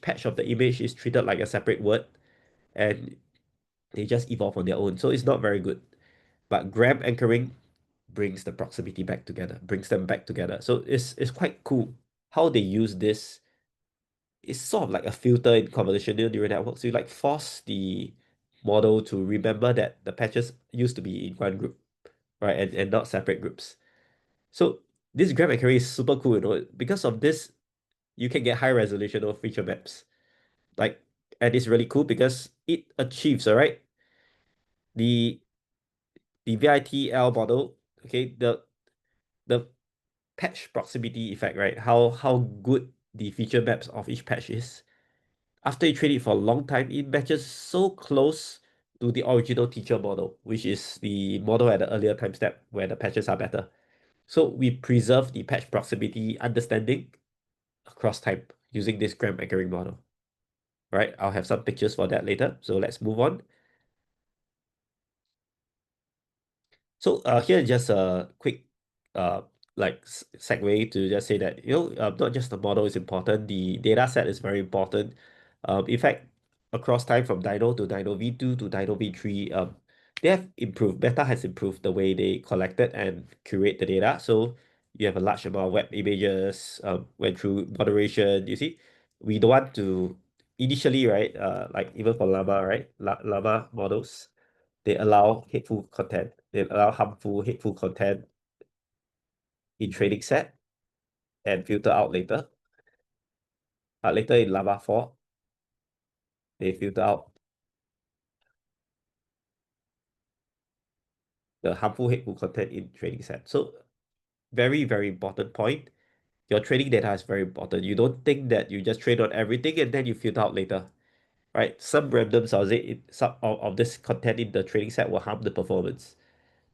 patch of the image is treated like a separate word, and they just evolve on their own. So it's not very good. But gram anchoring brings the proximity back together, brings them back together. So it's quite cool how they use this. It's sort of like a filter in convolutional neural networks. You like force the model to remember that the patches used to be in one group, right? And not separate groups. So this gram anchoring is super cool, because of this, you can get high resolution of feature maps. Like, and it's really cool because it achieves, all right, the VITL model, okay, the patch proximity effect, right? How good the feature maps of each patch is. After you train it for a long time, it matches so close to the original teacher model, which is the model at the earlier time step where the patches are better. So we preserve the patch proximity understanding across time using this gram anchoring model. Right? I'll have some pictures for that later. So let's move on. So here just a quick like segue to just say that not just the model is important, the data set is very important. In fact, across time from DINO to DINOv2 to DINOv3, they have improved. Meta has improved the way they collected and curate the data. So you have a large amount of web images, went through moderation. You see, we don't want to initially, right? Like even for Llama, right? Llama models, they allow hateful content. They allow harmful, hateful content in training set and filter out later. Later in Llama 4, they filter out the harmful, hateful content in training set. So very, very important point. Your training data is very important. You don't think that you just train on everything and then you filter out later. Right? Some randoms of this content in the training set will harm the performance.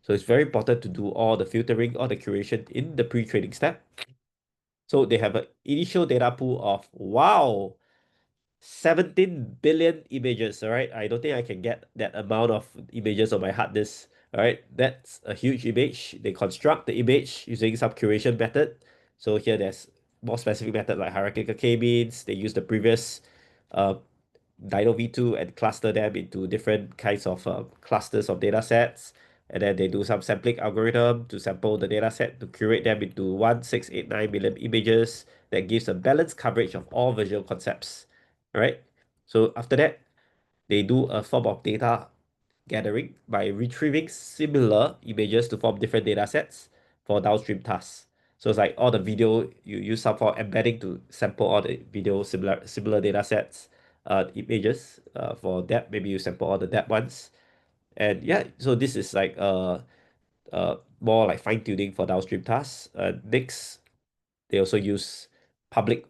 So it's very important to do all the filtering, all the curation in the pre-training step. So they have an initial data pool of, wow, 17 billion images. All right. I don't think I can get that amount of images on my hard disk. All right. That's a huge image. They construct the image using some curation method. So here there's more specific method like hierarchical k-means. They use the previous uh, DINOv2 and cluster them into different kinds of clusters of data sets. And then they do some sampling algorithm to sample the data set to curate them into 1,689 million images that gives a balanced coverage of all visual concepts. Right? So after that, they do a form of data gathering by retrieving similar images to form different data sets for downstream tasks. So it's like all the video you use some for embedding to sample all the video similar data sets, images. For depth, maybe you sample all the depth ones. And yeah, so this is like more like fine-tuning for downstream tasks. Next, they also use public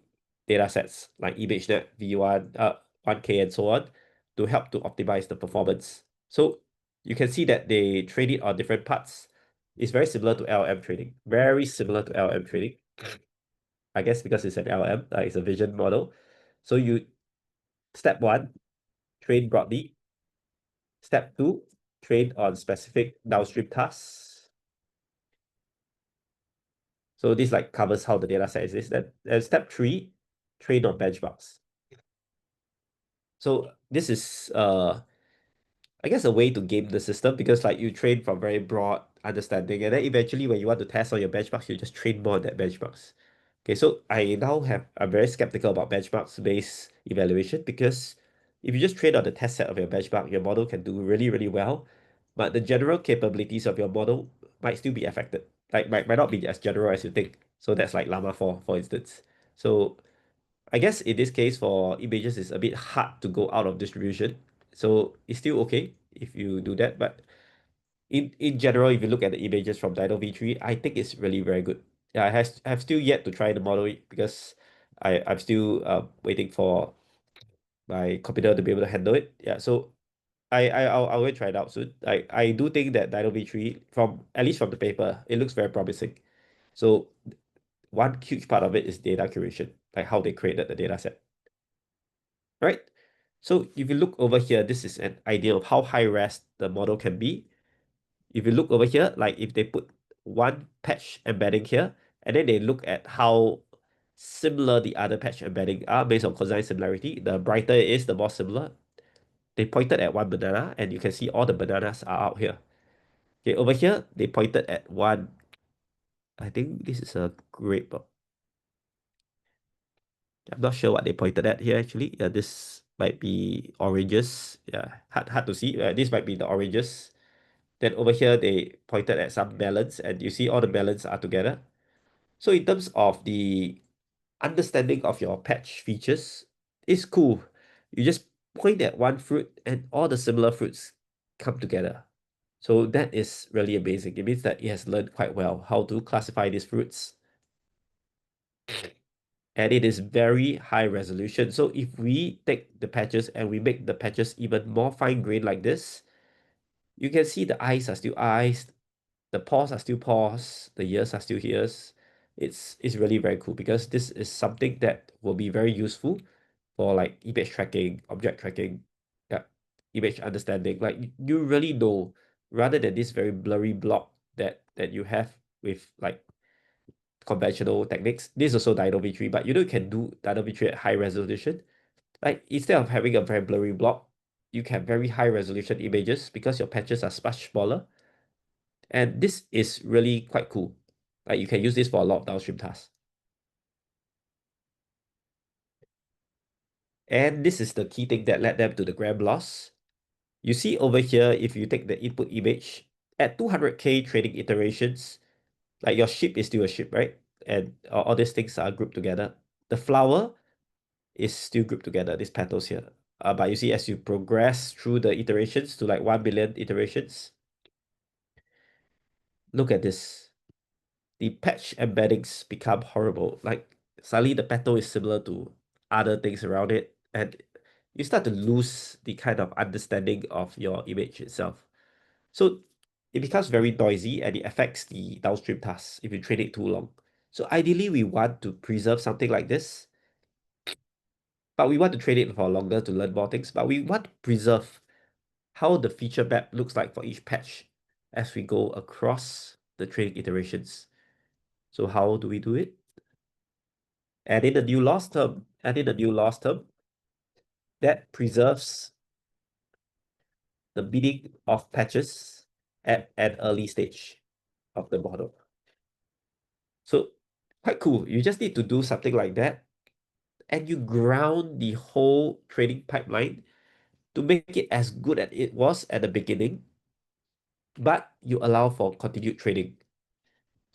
data sets like ImageNet V1, 1K, and so on to help to optimize the performance. So you can see that they train it on different parts. It's very similar to LLM training, very similar to LLM training. I guess because it's an LLM, it's a vision model. So step one, train broadly. Step two, train on specific downstream tasks. So this like covers how the data set is. And step three, train on benchmarks. So this is I guess a way to game the system, because like you train from very broad understanding, and then eventually when you want to test on your benchmarks, you just train more on that benchmarks. Okay, so I'm very skeptical about benchmarks based evaluation, because if you just train on the test set of your benchmark, your model can do really, really well, but the general capabilities of your model might still be affected. Like might not be as general as you think. So that's like Llama 4, for instance. So I guess in this case for images, it's a bit hard to go out of distribution. So it's still okay if you do that. But in general, if you look at the images from DINOv3, I think it's really very good. Yeah, I have still yet to try the model because I'm still waiting for my computer to be able to handle it. Yeah, so I'll go try it out soon. I do think that DINOv3, from at least from the paper, it looks very promising. So one huge part of it is data curation, like how they created the data set. Right? So if you look over here, this is an idea of how high res the model can be. If you look over here, like if they put one patch embedding here, and then they look at how similar the other patch embedding are based on cosine similarity, the brighter it is, the more similar. They pointed at one banana, and you can see all the bananas are out here. Okay, over here, they pointed at one, I think this is a grape. I'm not sure what they pointed at here actually. This might be oranges. Yeah, hard to see. This might be the oranges. Then over here, they pointed at some melons, and you see all the melons are together. So in terms of the understanding of your patch features, it's cool. You just point at one fruit and all the similar fruits come together. So that is really amazing. It means that it has learned quite well how to classify these fruits. And it is very high resolution. So if we take the patches and we make the patches even more fine grained like this, you can see the eyes are still eyes, the paws are still paws, the ears are still ears. It's really very cool, because this is something that will be very useful for like image tracking, object tracking, yeah, image understanding. Like you really know, rather than this very blurry blob that you have with like conventional techniques. This is also DINOv3, but you know you can do DINOv3 at high resolution. Like instead of having a very blurry blob, you can have very high resolution images because your patches are much smaller. And this is really quite cool. Like you can use this for a lot of downstream tasks. And this is the key thing that led them to the gram loss. You see over here, if you take the input image at 200K training iterations, like your ship is still a ship, right? And all these things are grouped together. The flower is still grouped together, these petals here. But you see, as you progress through the iterations to like 1 billion iterations, look at this. The patch embeddings become horrible. Like suddenly the petal is similar to other things around it, and you start to lose the kind of understanding of your image itself. So it becomes very noisy, and it affects the downstream tasks if you train it too long. So ideally, we want to preserve something like this, but we want to train it for longer to learn more things, but we want to preserve how the feature map looks like for each patch as we go across the training iterations. So how do we do it? Add in a new loss term. Add in a new loss term that preserves the meaning of patches at an early stage of the model. So quite cool. You just need to do something like that, and you ground the whole training pipeline to make it as good as it was at the beginning, but you allow for continued training.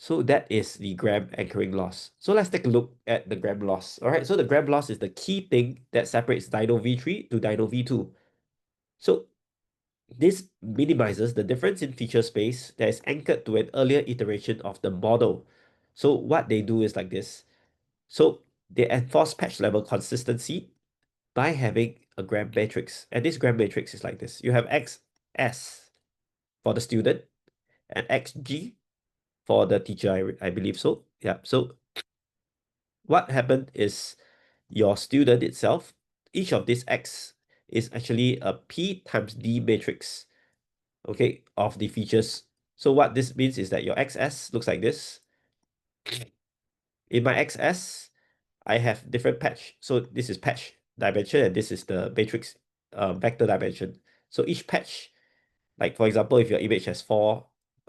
So that is the gram anchoring loss. So let's take a look at the gram loss. All right, so the gram loss is the key thing that separates DINOv3 to DINOv2. So this minimizes the difference in feature space that is anchored to an earlier iteration of the model. So what they do is like this. So they enforce patch level consistency by having a gram matrix. And this gram matrix is like this. You have XS for the student and XG for the teacher, I believe so. Yeah. So what happened is your student itself, each of these X is actually a P times D matrix, okay, of the features. So what this means is that your XS looks like this. In my XS, I have different patch. So this is patch dimension and this is the matrix vector dimension. So each patch, like for example, if your image has four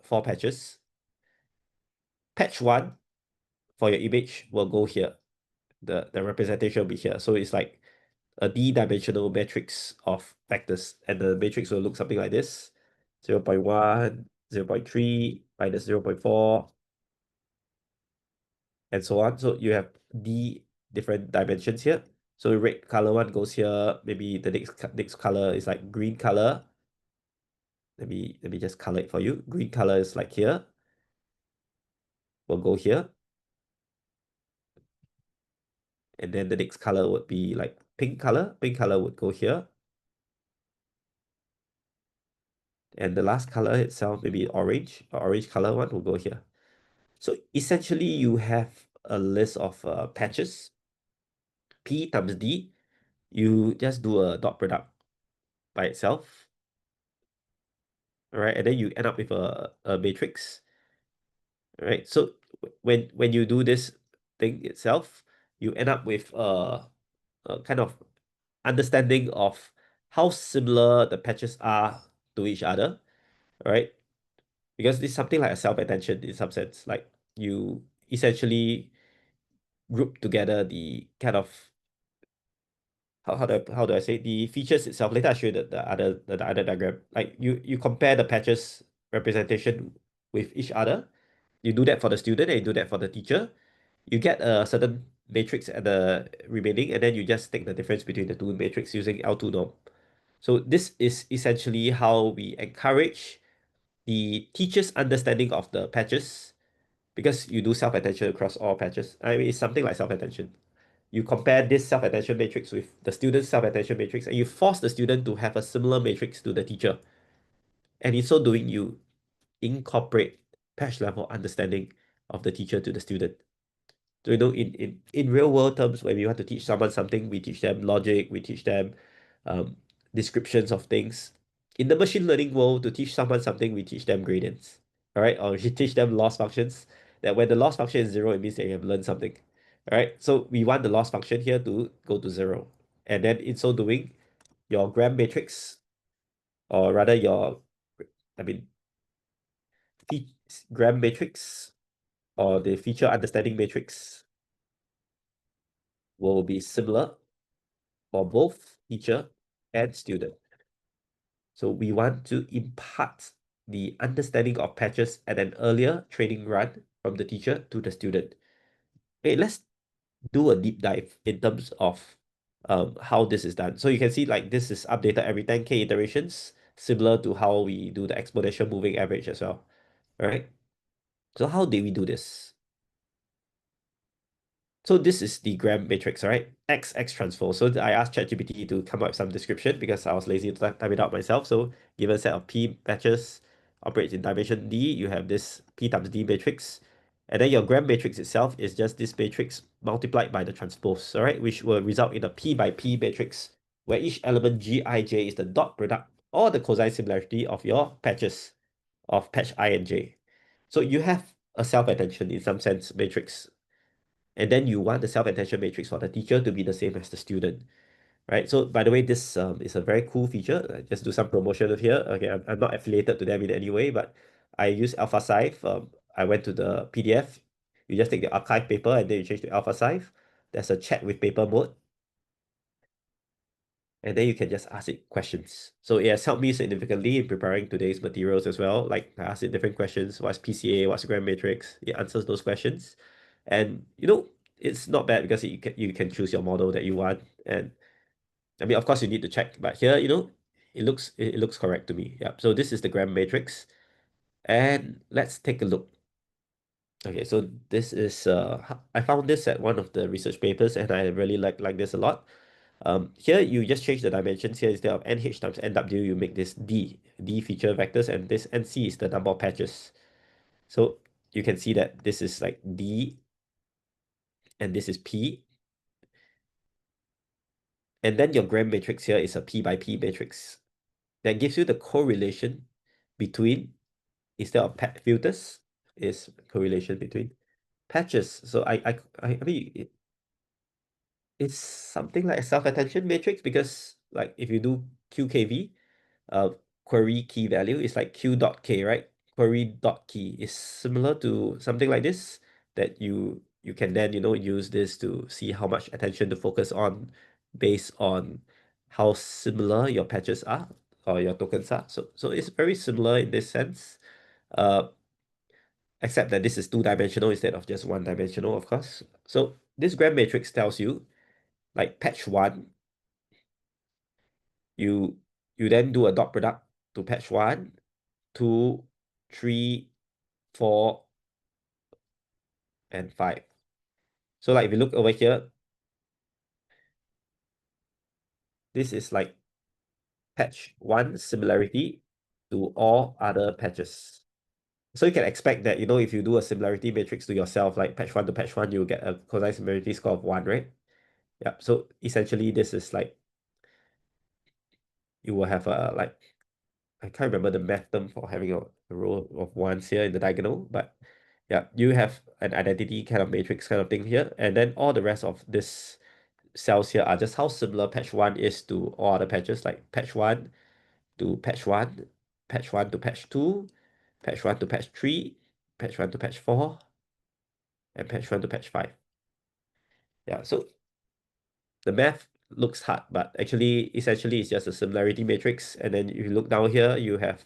patches, patch 1 for your image will go here. The representation will be here. So it's like a d-dimensional matrix of vectors. And the matrix will look something like this. 0.1, 0.3, minus 0.4, and so on. So you have d different dimensions here. So the red color one goes here. Maybe the next color is like green color. Let me just color it for you. Green color is like here. We'll go here. And then the next color would be like pink color. Pink color would go here. And the last color itself, maybe orange, or orange color one will go here. So essentially you have a list of patches, P times D. You just do a dot product by itself. All right, and then you end up with a matrix. All right, so when you do this thing itself, you end up with a kind of understanding of how similar the patches are to each other, right? Because it's something like a self-attention in some sense. Like you essentially group together the kind of how do I say the features itself. Later I'll show you the other diagram. Like you compare the patches representation with each other. You do that for the student and you do that for the teacher. You get a certain matrix at the remaining, and then you just take the difference between the two matrix using L2 norm. So this is essentially how we encourage the teacher's understanding of the patches, because you do self-attention across all patches. I mean, it's something like self-attention. You compare this self-attention matrix with the student's self-attention matrix, and you force the student to have a similar matrix to the teacher. And in so doing, you incorporate patch level understanding of the teacher to the student. So, in real world terms, when we want to teach someone something, we teach them logic, we teach them um, descriptions of things. In the machine learning world, to teach someone something, we teach them gradients, all right? Or we teach them loss functions, that when the loss function is 0, it means they have learned something, all right? So we want the loss function here to go to 0. And then in so doing, your gram matrix, or rather I mean, gram matrix, or the feature understanding matrix will be similar for both teacher and student. So we want to impart the understanding of patches at an earlier training run from the teacher to the student. Okay, let's do a deep dive in terms of how this is done. So you can see like this is updated every 10K iterations, similar to how we do the exponential moving average as well. All right. So how did we do this? So this is the gram matrix, right? X transpose. So I asked ChatGPT to come up with some description because I was lazy to type it out myself. So given a set of P patches operates in dimension D, you have this P times D matrix. And then your gram matrix itself is just this matrix multiplied by the transpose, all right? Which will result in a P by P matrix, where each element Gij is the dot product or the cosine similarity of your patches of patch I and J. So you have a self-attention in some sense matrix, and then you want the self-attention matrix for the teacher to be the same as the student, right? So by the way, this is a very cool feature. Just do some promotion here. Okay, I'm not affiliated to them in any way, but I use AlphaSive. I went to the PDF. You just take the archive paper and then you change to AlphaSive. There's a chat with paper mode. And then you can just ask it questions. So it has helped me significantly in preparing today's materials as well. Like I ask it different questions. What's PCA? What's grand matrix? It answers those questions. And it's not bad because you can choose your model that you want. And I mean, of course, you need to check, but here, it looks correct to me. Yeah. So this is the grand matrix. And let's take a look. Okay, so this is I found this at one of the research papers, and I really like this a lot. Here you just change the dimensions. Here instead of nh times nw, you make this d feature vectors, and this nc is the number of patches. So you can see that this is like d, and this is p, and then your grand matrix here is a p by p matrix that gives you the correlation between, instead of filters, is correlation between patches. So I mean, it's something like a self-attention matrix, because like if you do QKV, query key value is like q dot k, right? Query dot key is similar to something like this, that you can then use this to see how much attention to focus on based on how similar your patches are or your tokens are. So it's very similar in this sense, uh, except that this is two-dimensional instead of just one-dimensional, of course. So this grand matrix tells you, like patch 1, you then do a dot product to patch 1, 2, 3, 4, and 5. So like if you look over here, this is like patch 1 similarity to all other patches. So you can expect that, if you do a similarity matrix to yourself, like patch 1 to patch 1, you'll get a cosine similarity score of 1, right? Yeah, so essentially this is like, you will have a, like, I can't remember the math term for having a row of ones here in the diagonal, but yeah, you have an identity kind of matrix kind of thing here, and then all the rest of this cells here are just how similar patch 1 is to all other patches, like patch 1 to patch 1, patch 1 to patch 2, patch 1 to patch 3, patch 1 to patch 4, and patch 1 to patch 5. Yeah, so the math looks hard, but actually, essentially, it's just a similarity matrix. And then if you look down here, you have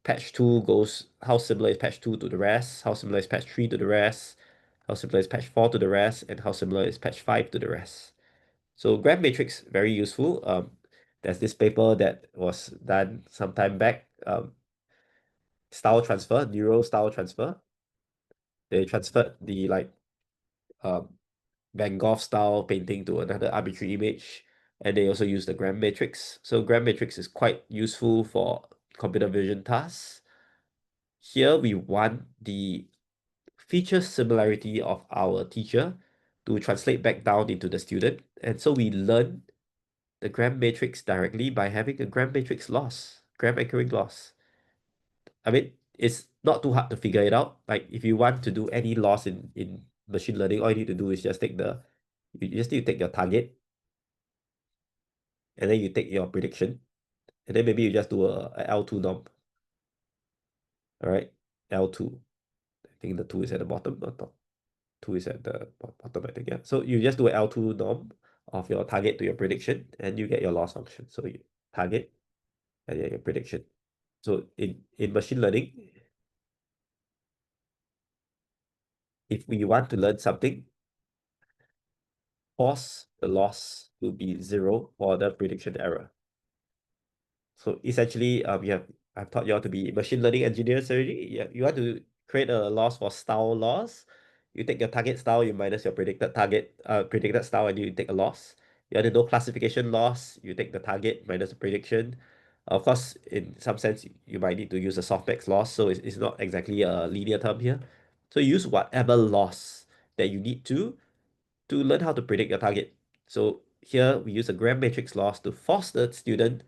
patch 2 goes, how similar is patch 2 to the rest, how similar is patch 3 to the rest, how similar is patch 4 to the rest, and how similar is patch 5 to the rest. So graph matrix, very useful. There's this paper that was done some time back, style transfer, neural style transfer. They transferred the um, Van Gogh style painting to another arbitrary image, and they also use the gram matrix. So gram matrix is quite useful for computer vision tasks. Here we want the feature similarity of our teacher to translate back down into the student, and so we learn the gram matrix directly by having a gram matrix loss, gram anchoring loss. I mean, it's not too hard to figure it out. Like if you want to do any loss in machine learning, all you need to do is just you just need to take your target, and then you take your prediction, and then maybe you just do a L2 norm. All right, L2. I think the 2 is at the bottom or top. 2 is at the bottom, I think, yeah. So you just do an L2 norm of your target to your prediction, and you get your loss function. So you target and then your prediction. So in machine learning, if we want to learn something, force the loss to be 0 for the prediction error. So essentially, I've taught you all to be machine learning engineers already. Yeah, you want to create a loss for style loss. You take your target style, you minus your predicted style, and you take a loss. You want to know classification loss, you take the target minus the prediction. Of course, in some sense, you might need to use a softmax loss, so it's not exactly a linear term here. So use whatever loss that you need to learn how to predict your target. So here we use a gram matrix loss to force the student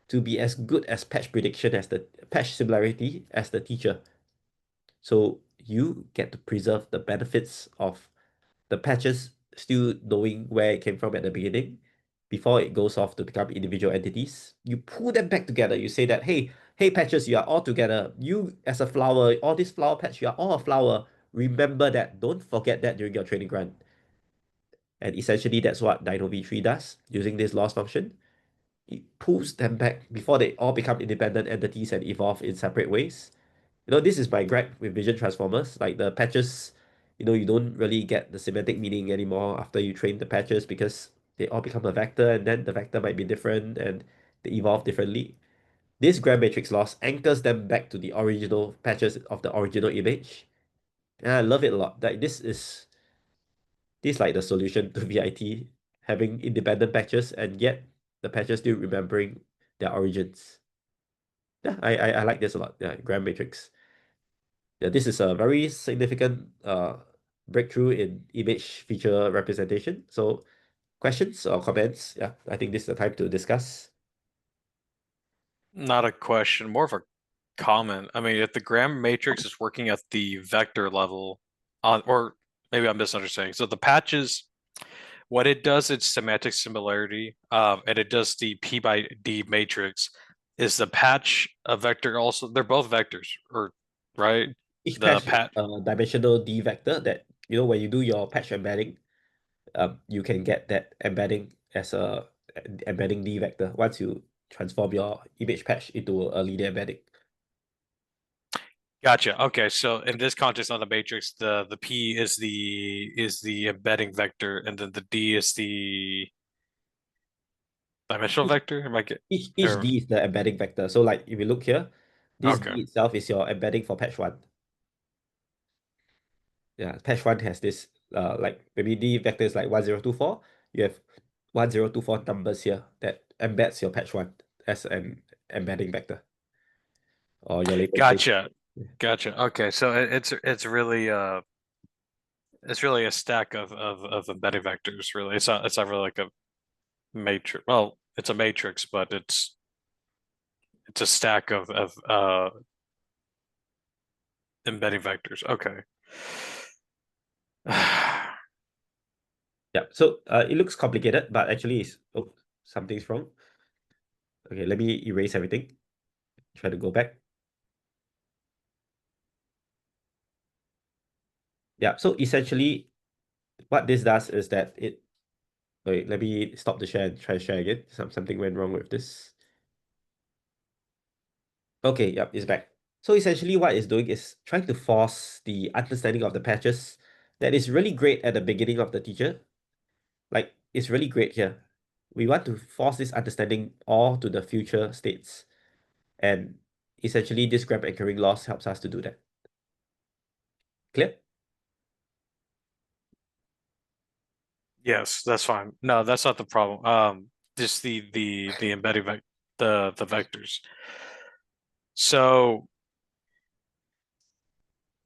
to be as good as patch prediction as the patch similarity as the teacher. So you get to preserve the benefits of the patches still knowing where it came from at the beginning before it goes off to become individual entities. You pull them back together. You say that, hey patches, you are all together. You as a flower, all this flower patch, you are all a flower. Remember that. Don't forget that during your training run. And essentially that's what DINOv3 does using this loss function. it pulls them back before they all become independent entities and evolve in separate ways. This is my gripe with vision transformers. Like the patches, you don't really get the semantic meaning anymore after you train the patches because they all become a vector and then the vector might be different and they evolve differently. This grand matrix loss anchors them back to the original patches of the original image. And I love it a lot. Like this like the solution to VIT, having independent patches and yet the patches still remembering their origins. Yeah, I like this a lot. Yeah, grand matrix. Yeah, this is a very significant breakthrough in image feature representation. So questions or comments? Yeah, I think this is the time to discuss. Not a question, more of a comment. I mean, if the grammar matrix is working at the vector level, or maybe I'm misunderstanding. So the patches, what it does, it's semantic similarity, and it does the P by D matrix. Is the patch a vector also? They're both vectors, or right? Each The patch is pat. a dimensional D vector that, when you do your patch embedding, you can get that embedding as a embedding D vector once you transform your image patch into a linear embedding. Gotcha. Okay, so in this context on the matrix, the P is the embedding vector, and then the D is the dimensional vector. Am I get Each or D is the embedding vector. So like if you look here, this okay? D itself is your embedding for patch 1. Yeah, patch 1 has this like maybe D vector is like 1024. You have 1024 numbers here that embeds your patch 1 as an embedding vector or your latent state. Gotcha. Gotcha. Okay, so it's really a stack of embedding vectors. Really, it's not really like a matrix. Well, it's a matrix, but it's a stack of embedding vectors. Okay. Yeah, so it looks complicated, but actually something's wrong. Okay, let me erase everything. Try to go back. Yeah, so essentially what this does is that wait, let me stop the share and try to share again. Something went wrong with this. Okay, yep, it's back. So essentially what it's doing is trying to force the understanding of the patches that is really great at the beginning of the teacher. Like, it's really great here. We want to force this understanding all to the future states. And essentially this graph anchoring loss helps us to do that. Clear? Yes, that's fine. No, that's not the problem. Just the embedding the vectors. So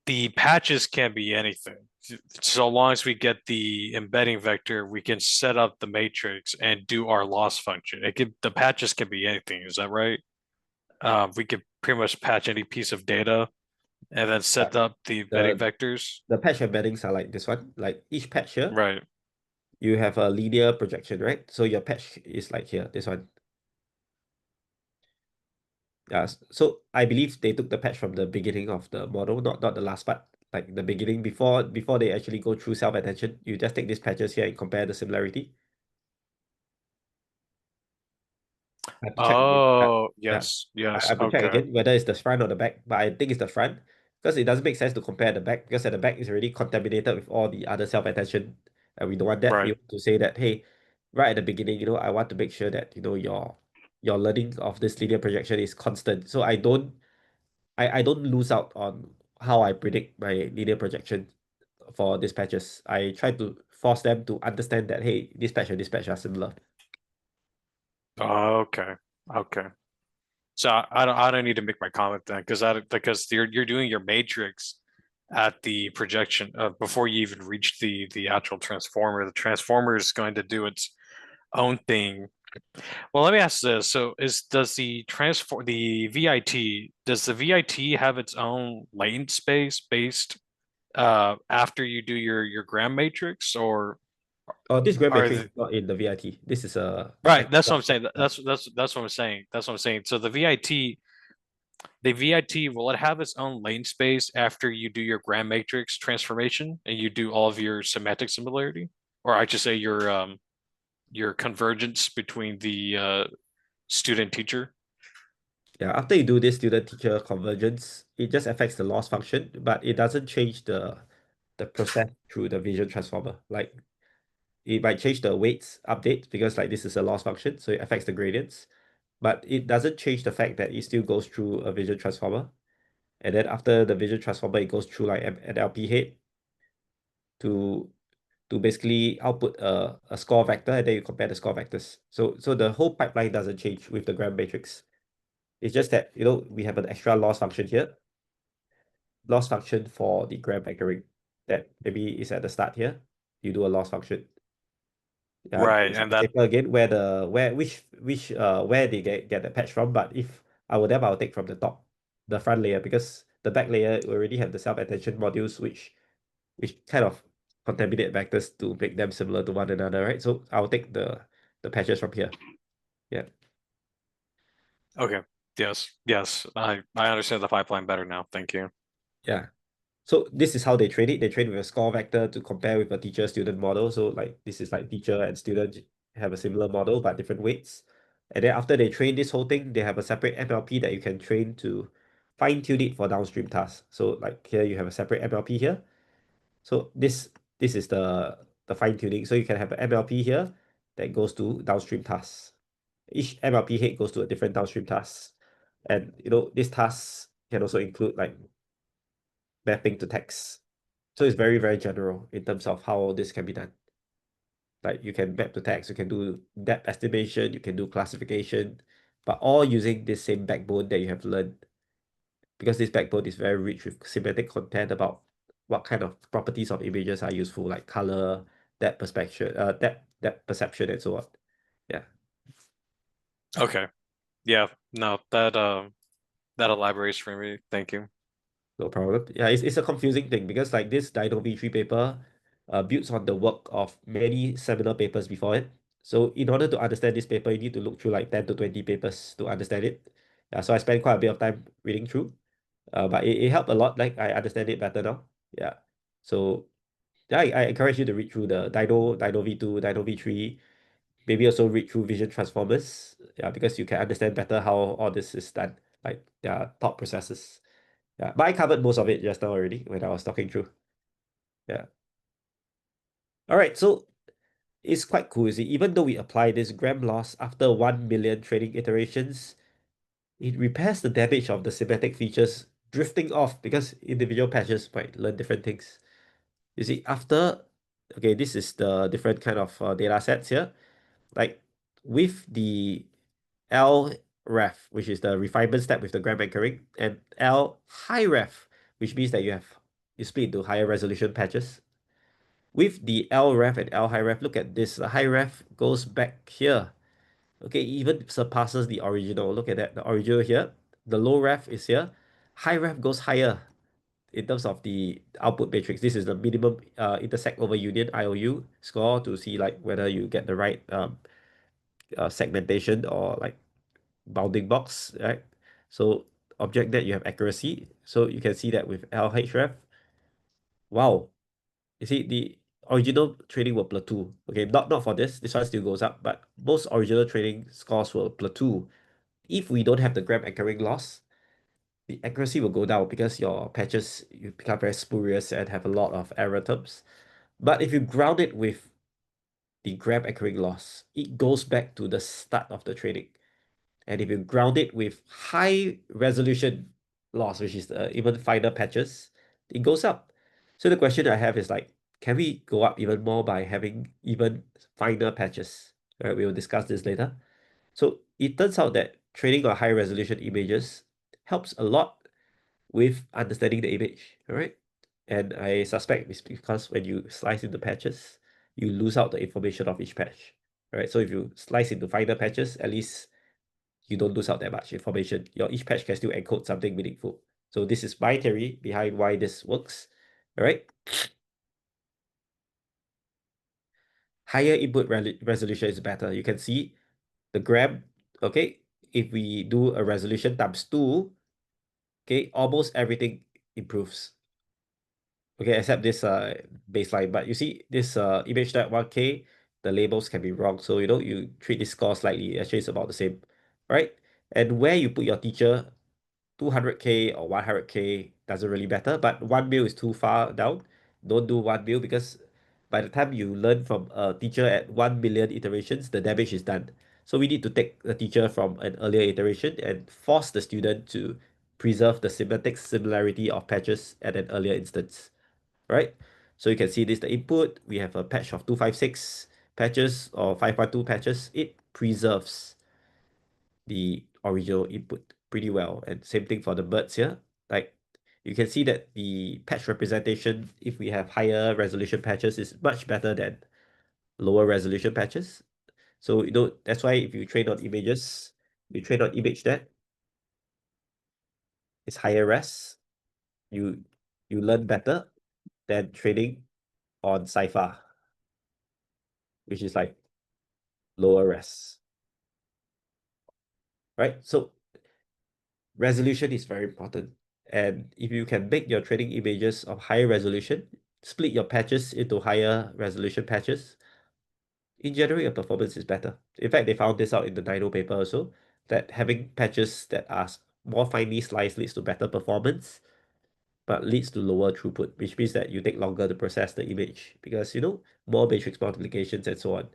the patches can be anything. So long as we get the embedding vector, we can set up the matrix and do our loss function. The patches can be anything. Is that right? We could pretty much patch any piece of data and then set up the embedding The vectors. the patch embeddings are like this one. Like each patch here, Right. you have a linear projection, right? So your patch is like here, this one. Yeah, so I believe they took the patch from the beginning of the model, not the last part. Like the beginning before they actually go through self-attention. You just take these patches here and compare the similarity. I have to check again. Oh, Yeah. yes, I yes. have to check Okay. again whether it's the front or the back, but I think it's the front because it doesn't make sense to compare the back because at the back is already contaminated with all the other self-attention, and we don't want that. We Right. want to say that, hey, right at the beginning, I want to make sure that your learning of this linear projection is constant, so I don't lose out on how I predict my linear projection for these patches. I try to force them to understand that, hey, this patch and this patch are similar. Okay. Okay. So I don't need to make my comment then because you're doing your matrix at the projection before you even reach the actual transformer. The transformer is going to do its own thing. Well, let me ask this. So does the VIT have its own latent space based after you do your gram matrix, or Oh, this grand are matrix the is not in the VIT. This is a right? That's what extra. I'm saying. That's what I'm saying. That's what I'm saying. So the VIT, will it have its own lane space after you do your gram matrix transformation and you do all of your semantic similarity, or I should say your convergence between student teacher. Yeah, after you do this student-teacher convergence, it just affects the loss function, but it doesn't change the process through the vision transformer. Like it might change the weights update because like this is a loss function, so it affects the gradients, but it doesn't change the fact that it still goes through a vision transformer. And then after the vision transformer, it goes through like an LP head to basically output a score vector, and then you compare the score vectors. So the whole pipeline doesn't change with the gram matrix. It's just that, you know, we have an extra loss function here. Loss function for the gram vectoring that maybe is at the start here. You do a loss function. Yeah, Right, it's and the that paper again where they get the patch from. But if I were them, I'll take from the top, the front layer, because the back layer already have the self-attention modules which kind of contaminate vectors to make them similar to one another, right? So I'll take the patches from here. Yeah. okay. Yes. I understand the pipeline better now. Thank you. Yeah. So this is how they train it. They train with a score vector to compare with a teacher-student model. So like this is like teacher and student have a similar model but different weights. And then after they train this whole thing, they have a separate MLP that you can train to fine-tune it for downstream tasks. So like here you have a separate MLP here. So this is the fine-tuning. So you can have an MLP here that goes to downstream tasks. Each MLP head goes to a different downstream task. And you know, these tasks can also include like mapping to text. So it's very, very general in terms of how this can be done. Like you can map to text, you can do depth estimation, you can do classification, but all using this same backbone that you have learned. Because this backbone is very rich with semantic content about what kind of properties of images are useful, like color, depth perspective, depth perception, and so on. Yeah. Okay. Yeah, no, that elaborates for me. Thank you. No problem. Yeah, it's a confusing thing because like this DINOv3 paper builds on the work of many similar papers before it. So in order to understand this paper, you need to look through like 10 to 20 papers to understand it. Yeah, so I spent quite a bit of time reading through. But it helped a lot. Like I understand it better now. Yeah. So yeah, I encourage you to read through the DINO v2, DINOv3, maybe also read through vision transformers. Yeah, because you can understand better how all this is done, like their thought processes. Yeah, but I covered most of it just now already when I was talking through. Yeah. All right, so it's quite cool, you see. Even though we apply this gram loss after 1 million training iterations, it repairs the damage of the semantic features drifting off because individual patches might learn different things. You see, okay, this is the different kind of data sets here. Like with the LREF, which is the refinement step with the gram anchoring, and L high ref, which means that you split into higher resolution patches. With the LREF and L high ref, look at this. The high ref goes back here. Okay, even surpasses the original. Look at that. The original here. The low ref is here. High ref goes higher in terms of the output matrix. This is the minimum intersect over union IOU score to see like whether you get the right segmentation or like bounding box, right? So object that you have accuracy. So you can see that with LHREF. Wow. You see, the original training will plateau. Okay, not for this. This one still goes up, but most original training scores will plateau. If we don't have the gram anchoring loss, the accuracy will go down because your patches you become very spurious and have a lot of error terms. But if you ground it with the gram anchoring loss, it goes back to the start of the training. And if you ground it with high resolution loss, which is the even finer patches, it goes up. So the question I have is like, can we go up even more by having even finer patches? Right, we will discuss this later. So it turns out that training on high resolution images helps a lot with understanding the image, all right? And I suspect it's because when you slice into patches, you lose out the information of each patch, right? So if you slice into finer patches, at least you don't lose out that much information. Your each patch can still encode something meaningful. So this is my theory behind why this works. All right. Higher input resolution is better. You can see the gram. Okay, if we do a resolution times 2, okay, almost everything improves. Okay, except this baseline. But you see this image that 1K, the labels can be wrong. So you know you treat this score slightly. Actually, it's about the same. right? And where you put your teacher, 200K or 100K doesn't really matter, but 1 mil is too far down. Don't do 1 mil because by the time you learn from a teacher at 1 million iterations, the damage is done. So we need to take the teacher from an earlier iteration and force the student to preserve the semantic similarity of patches at an earlier instance, right? So you can see this, the input, we have a patch of 256 patches or 512 patches. It preserves the original input pretty well. And same thing for the birds here. Like you can see that the patch representation, if we have higher resolution patches, is much better than lower resolution patches. So that's why if you train on images, you train on ImageNet, it's higher res. You learn better than training on Cypher, which is like lower res. Right? So resolution is very important. And if you can make your training images of higher resolution, split your patches into higher resolution patches, in general, your performance is better. In fact, they found this out in the DINO paper also, that having patches that are more finely sliced leads to better performance, but leads to lower throughput, which means that you take longer to process the image because, more matrix multiplications and so on.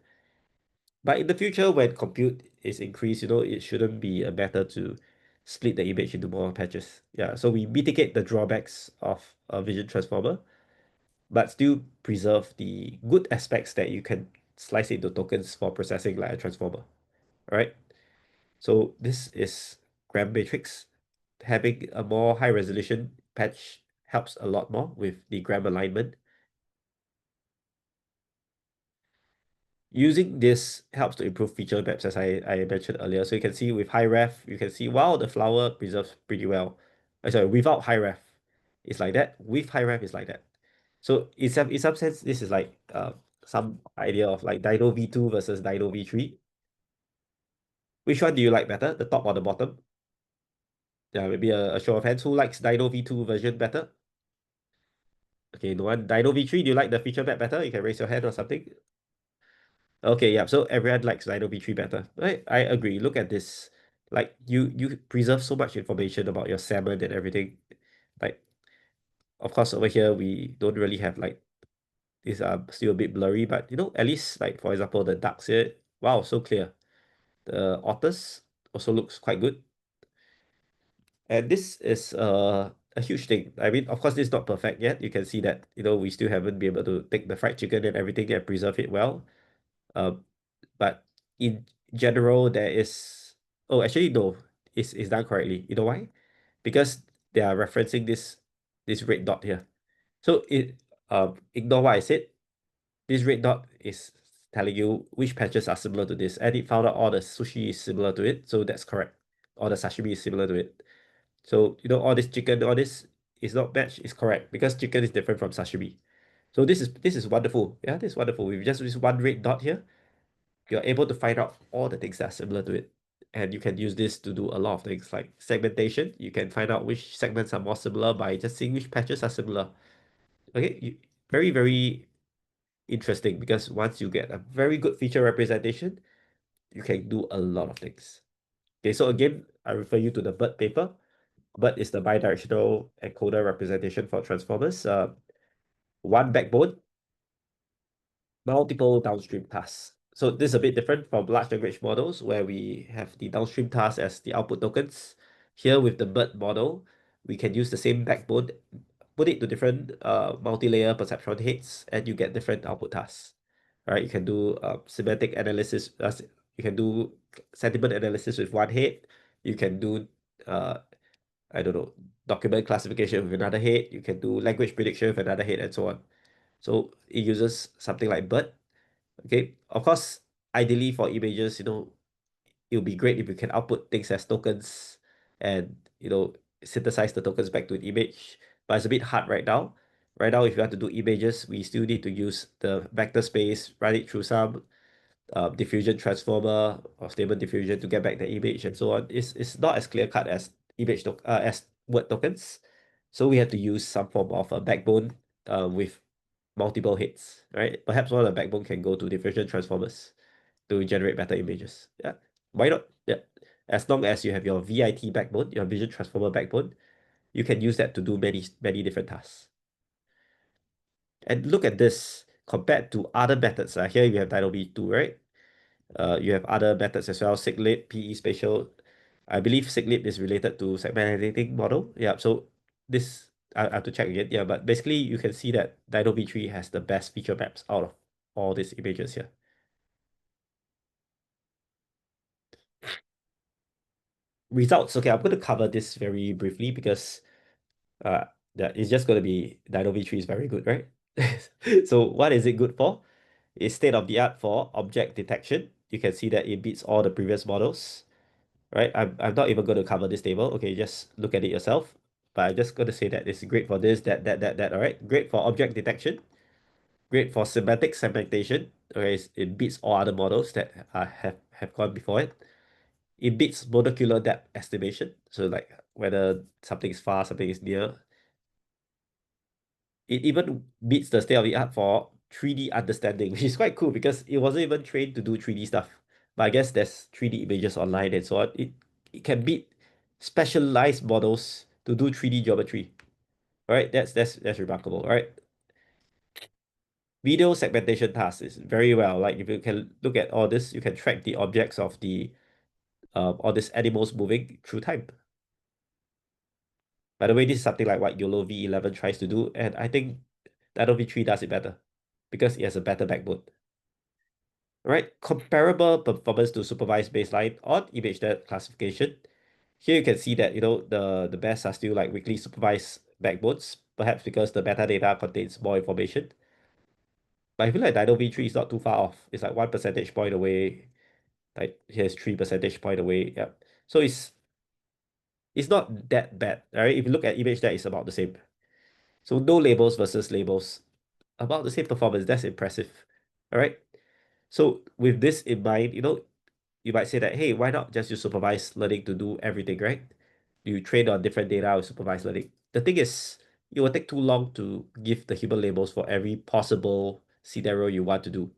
But in the future, when compute is increased, it shouldn't be a matter to split the image into more patches. Yeah, so we mitigate the drawbacks of a vision transformer, but still preserve the good aspects that you can slice it into tokens for processing like a transformer, right? So this is gram matrix. Having a more high resolution patch helps a lot more with the gram alignment. Using this helps to improve feature maps, as I mentioned earlier. So you can see with high ref, you can see, wow, the flower preserves pretty well. Sorry, without high ref, it's like that. With high ref, it's like that. So in some sense, this is like some idea of like DINOv2 versus DINOv3. Which one do you like better, the top or the bottom? Yeah, maybe a show of hands. Who likes DINOv2 version better? Okay, no one. DINOv3, do you like the feature map better? You can raise your hand or something. Okay, yeah. So everyone likes DINOv3 better, right? I agree. Look at this. Like you preserve so much information about your salmon and everything. Like, of course, over here we don't really have like these are still a bit blurry, but at least like for example the ducks here, wow, so clear. The otters also looks quite good. And this is a huge thing. I mean, of course, this is not perfect yet. You can see that, we still haven't been able to take the fried chicken and everything and preserve it well. But in general, there is... Oh, actually, no. It's done correctly. You know why? Because they are referencing this red dot here. So ignore what I said. This red dot is telling you which patches are similar to this. And it found out all the sushi is similar to it. So that's correct. All the sashimi is similar to it. So, all this chicken, all this is not matched, is correct because chicken is different from sashimi. So this is wonderful. Yeah, this is wonderful. With just this one red dot here, you're able to find out all the things that are similar to it. And you can use this to do a lot of things like segmentation. You can find out which segments are more similar by just seeing which patches are similar. Okay, very, very interesting because once you get a very good feature representation, you can do a lot of things. Okay, so again, I refer you to the bird paper. But is the bidirectional encoder representation for transformers. One backbone, multiple downstream tasks. So this is a bit different from large language models where we have the downstream tasks as the output tokens. Here with the BERT model, we can use the same backbone, put it to different multi-layer perceptron heads, and you get different output tasks. Right? You can do semantic analysis. You can do sentiment analysis with one head. You can do I don't know, document classification with another head. You can do language prediction with another head and so on. So it uses something like BERT. Okay, of course, ideally for images, it would be great if you can output things as tokens and, synthesize the tokens back to an image. But it's a bit hard right now. Right now, if you want to do images, we still need to use the vector space, run it through some diffusion transformer or stable diffusion to get back the image and so on. It's not as clear cut as as word tokens. So we have to use some form of a backbone with multiple heads, right? Perhaps one of the backbone can go to diffusion transformers to generate better images. Yeah, why not? Yeah. As long as you have your VIT backbone, your vision transformer backbone, you can use that to do many different tasks. And look at this compared to other methods. Here you have DINOv3, right? You have other methods as well, SIGLIB, PE spatial. I believe SIGLIB is related to segmentation model. Yeah, so this, I have to check again. Yeah, but basically you can see that DINOv3 has the best feature maps out of all these images here. Results. Okay, I'm going to cover this very briefly because that it's just going to be DINOv3 is very good, right? So what is it good for? It's state of the art for object detection. You can see that it beats all the previous models, right? I'm not even going to cover this table. Okay, just look at it yourself. But I'm just going to say that it's great for this, that, all right? Great for object detection. Great for semantic segmentation. Okay, it beats all other models that have gone before it. It beats molecular depth estimation. So like whether something is far, something is near. It even beats the state of the art for 3D understanding, which is quite cool because it wasn't even trained to do 3D stuff. But I guess there's 3D images online and so on. It can beat specialized models to do 3D geometry. All right, that's remarkable. All right. Video segmentation task is very well. Like if you can look at all this, you can track the objects of the all these animals moving through time. By the way, this is something like what YOLO V11 tries to do, and I think DINO V3 does it better because it has a better backbone. All right, comparable performance to supervised baseline on image depth classification. Here you can see that the best are still like weakly supervised backbones, perhaps because the metadata contains more information. But I feel like DINO V3 is not too far off. It's like 1 percentage point away. Like here's 3 percentage point away. Yeah. So it's not that bad. All right. If you look at image depth, it's about the same. So no labels versus labels. About the same performance. That's impressive. All right. So with this in mind, you might say that, hey, why not just use supervised learning to do everything, right? You train on different data with supervised learning. The thing is, it will take too long to give the human labels for every possible scenario you want to do.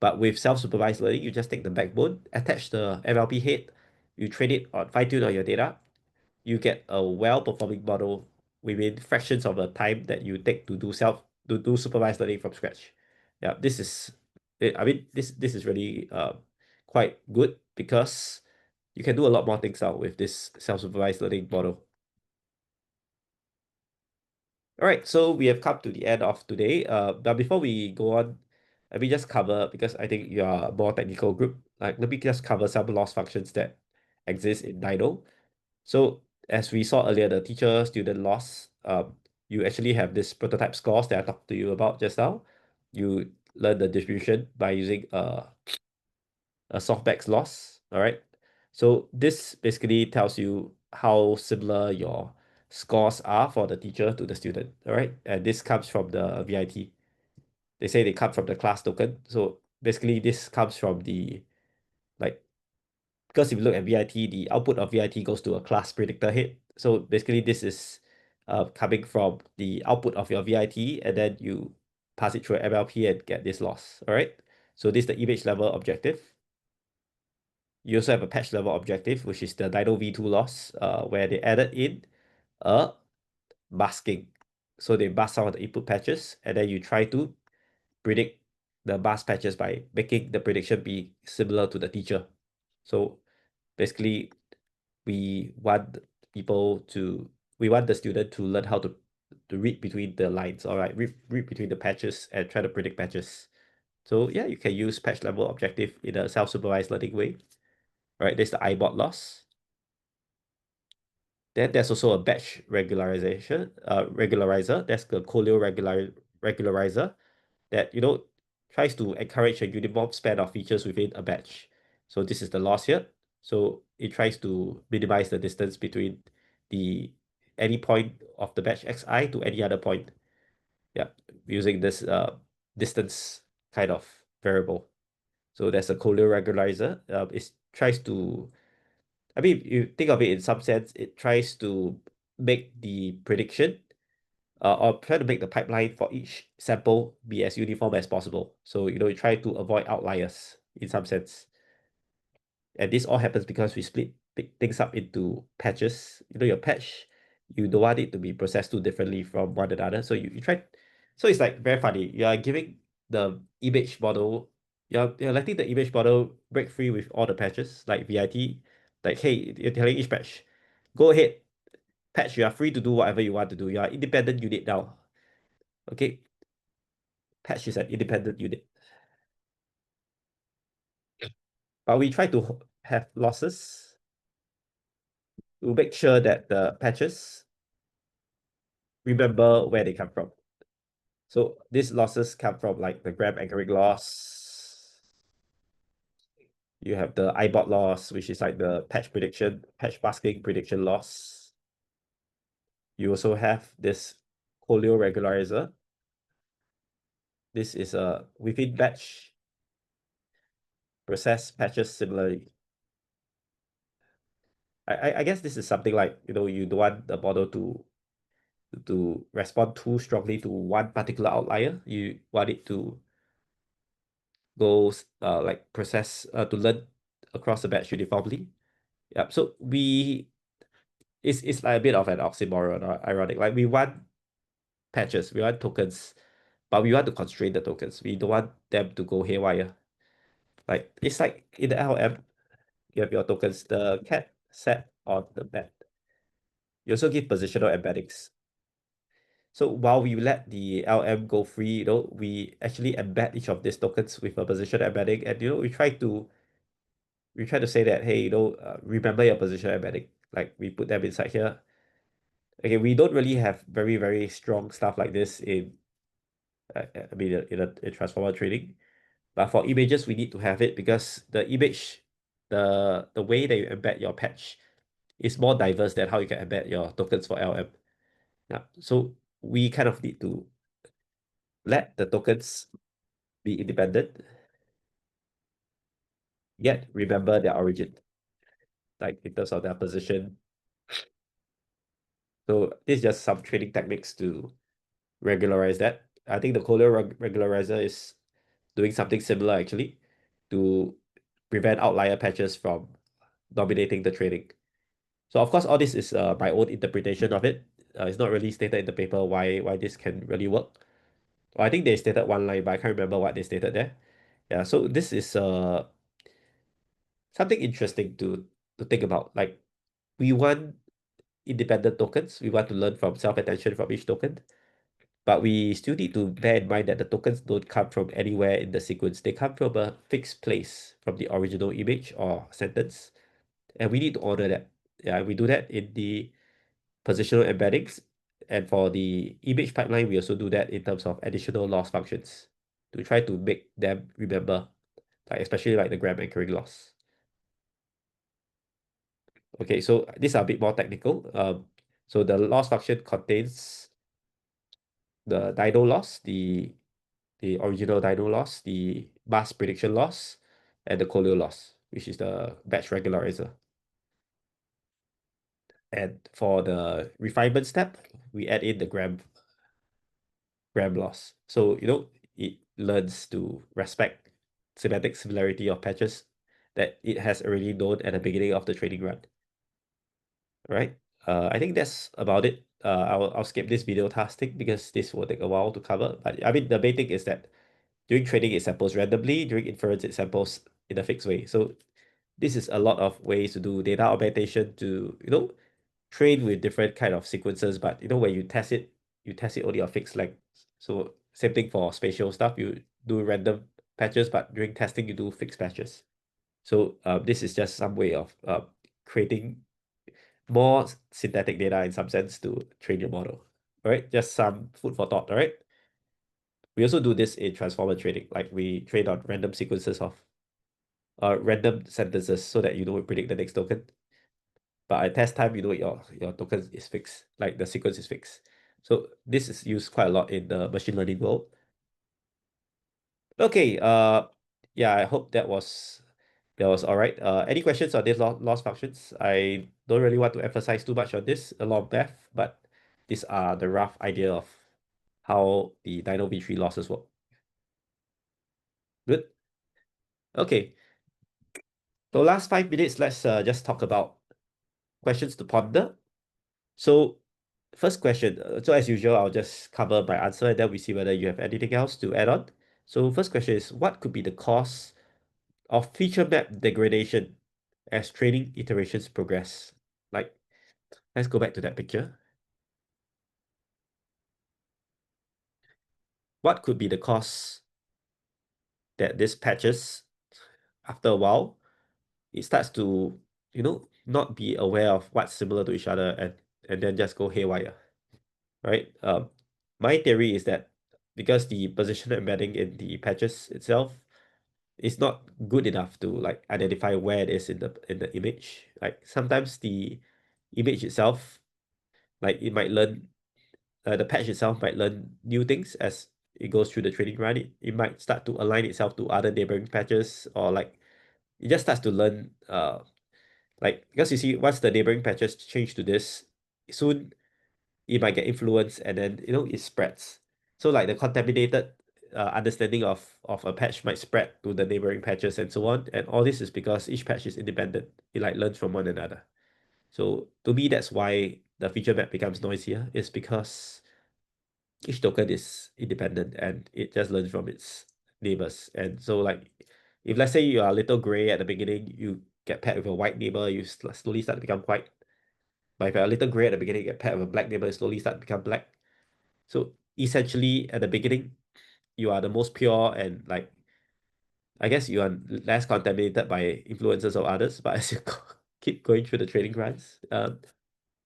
But with self-supervised learning, you just take the backbone, attach the MLP head, you train it on fine-tune on your data, you get a well-performing model within fractions of the time that you take to do supervised learning from scratch. Yeah, this is I mean this is really quite good because you can do a lot more things out with this self-supervised learning model. All right, so we have come to the end of today. But before we go on, let me just cover, because I think you are a more technical group. Like, let me just cover some loss functions that exist in DINO. So as we saw earlier, the teacher-student loss, you actually have this prototype scores that I talked to you about just now. You learn the distribution by using a softmax loss. All right. So this basically tells you how similar your scores are for the teacher to the student. All right. And this comes from the VIT. They say they come from the class token. So basically this comes from the, like, because if you look at VIT, the output of VIT goes to a class predictor head. So basically this is coming from the output of your VIT, and then you pass it through MLP and get this loss. All right. So this is the image level objective. You also have a patch level objective, which is the DINOv3 loss, where they added in a masking. So they mask some of the input patches, and then you try to predict the mask patches by making the prediction be similar to the teacher. So basically, we want the student to learn how to read between the lines, all right, read between the patches and try to predict patches. So yeah, you can use patch level objective in a self-supervised learning way. All right, there's the ibot loss. Then there's also a batch regularizer. That's the collier regularizer that tries to encourage a uniform span of features within a batch. So this is the loss here. So it tries to minimize the distance between any point of the batch xi to any other point. Yeah, using this distance kind of variable. So there's a collier regularizer. It tries to, I mean, if you think of it in some sense, it tries to make the prediction or try to make the pipeline for each sample be as uniform as possible. So, you try to avoid outliers in some sense. And this all happens because we split things up into patches. You know, your patch, you don't want it to be processed too differently from one another. So you try, so it's like very funny. You are giving the image model, you're letting the image model break free with all the patches, like VIT, like, hey, you're telling each patch, go ahead, patch, you are free to do whatever you want to do. You are independent unit now. Okay. Patch is an independent unit. But we try to have losses to make sure that the patches remember where they come from. So these losses come from like the gram anchoring loss. You have the ibot loss, which is like the patch masking prediction loss. You also have this colio regularizer. This is a within batch process patches similarly. I guess this is something like, you know, you don't want the model to respond too strongly to one particular outlier. You want it to go like process to learn across the batch uniformly. Yep. So it's like a bit of an oxymoron or ironic. Like we want patches, we want tokens, but we want to constrain the tokens. We don't want them to go haywire. Like it's like in the LM, you have your tokens, the cat set on the map. You also give positional embeddings. So while we let the LM go free, you know, we actually embed each of these tokens with a position embedding, and you know, we try to say that, hey, you know, remember your position embedding. Like we put them inside here. Okay, we don't really have very, very strong stuff like this in, I mean, in transformer training, but for images we need to have it because the image, the way that you embed your patch is more diverse than how you can embed your tokens for LM. Yeah, so we kind of need to let the tokens be independent, yet remember their origin, like in terms of their position. So this is just some training techniques to regularize that. I think the Collier regularizer is doing something similar actually to prevent outlier patches from dominating the training. So of course, all this is my own interpretation of it. It's not really stated in the paper why this can really work. Well, I think they stated one line, but I can't remember what they stated there. Yeah, so this is something interesting to think about. Like we want independent tokens. We want to learn from self-attention from each token. But we still need to bear in mind that the tokens don't come from anywhere in the sequence. They come from a fixed place from the original image or sentence. And we need to honor that. Yeah, we do that in the positional embeddings. And for the image pipeline, we also do that in terms of additional loss functions to try to make them remember, like especially like the gram anchoring loss. Okay, so these are a bit more technical. So the loss function contains the DINO loss, the original DINO loss, the mask prediction loss, and the collier loss, which is the batch regularizer. And for the refinement step, we add in the gram loss. So, you know, it learns to respect semantic similarity of patches that it has already known at the beginning of the training run. Right? I think that's about it. I'll skip this video tasking because this will take a while to cover. But I mean, the main thing is that during training, it samples randomly. During inference, it samples in a fixed way. So this is a lot of ways to do data augmentation to, you know, train with different kind of sequences. But, you know, when you test it only on fixed length. So same thing for spatial stuff. You do random patches, but during testing, you do fixed patches. So this is just some way of creating more synthetic data in some sense to train your model. All right, just some food for thought. All right. We also do this in transformer training, like we train on random sequences of random sentences so that you don't predict the next token. But at test time, you know your token is fixed, like the sequence is fixed. So this is used quite a lot in the machine learning world. Okay, yeah, I hope that was all right. Any questions on these loss functions? I don't really want to emphasize too much on this, a lot of math, but these are the rough idea of how the DINOv3 losses work. Good. Okay. So last 5 minutes, let's just talk about questions to ponder. So first question, so as usual, I'll just cover my answer and then we see whether you have anything else to add on. So first question is, what could be the cause of feature map degradation as training iterations progress? Like, let's go back to that picture. What could be the cause that this patches after a while, it starts to, not be aware of what's similar to each other and then just go haywire, right? My theory is that because the positional embedding in the patches itself is not good enough to like identify where it is in the image. Like sometimes the image itself, like it might learn, the patch itself might learn new things as it goes through the training run. It might start to align itself to other neighboring patches, or like it just starts to learn like, because you see once the neighboring patches change to this, soon it might get influenced and then it spreads. So like the contaminated understanding of a patch might spread to the neighboring patches and so on. And all this is because each patch is independent. It like learns from one another. So to me, that's why the feature map becomes noisier, is because each token is independent and it just learns from its neighbors. And so like if let's say you are a little gray at the beginning, you get paired with a white neighbor, you slowly start to become white. But if you're a little gray at the beginning, you get paired with a black neighbor, you slowly start to become black. So essentially at the beginning, you are the most pure and like I guess you are less contaminated by influences of others, but as you keep going through the training runs,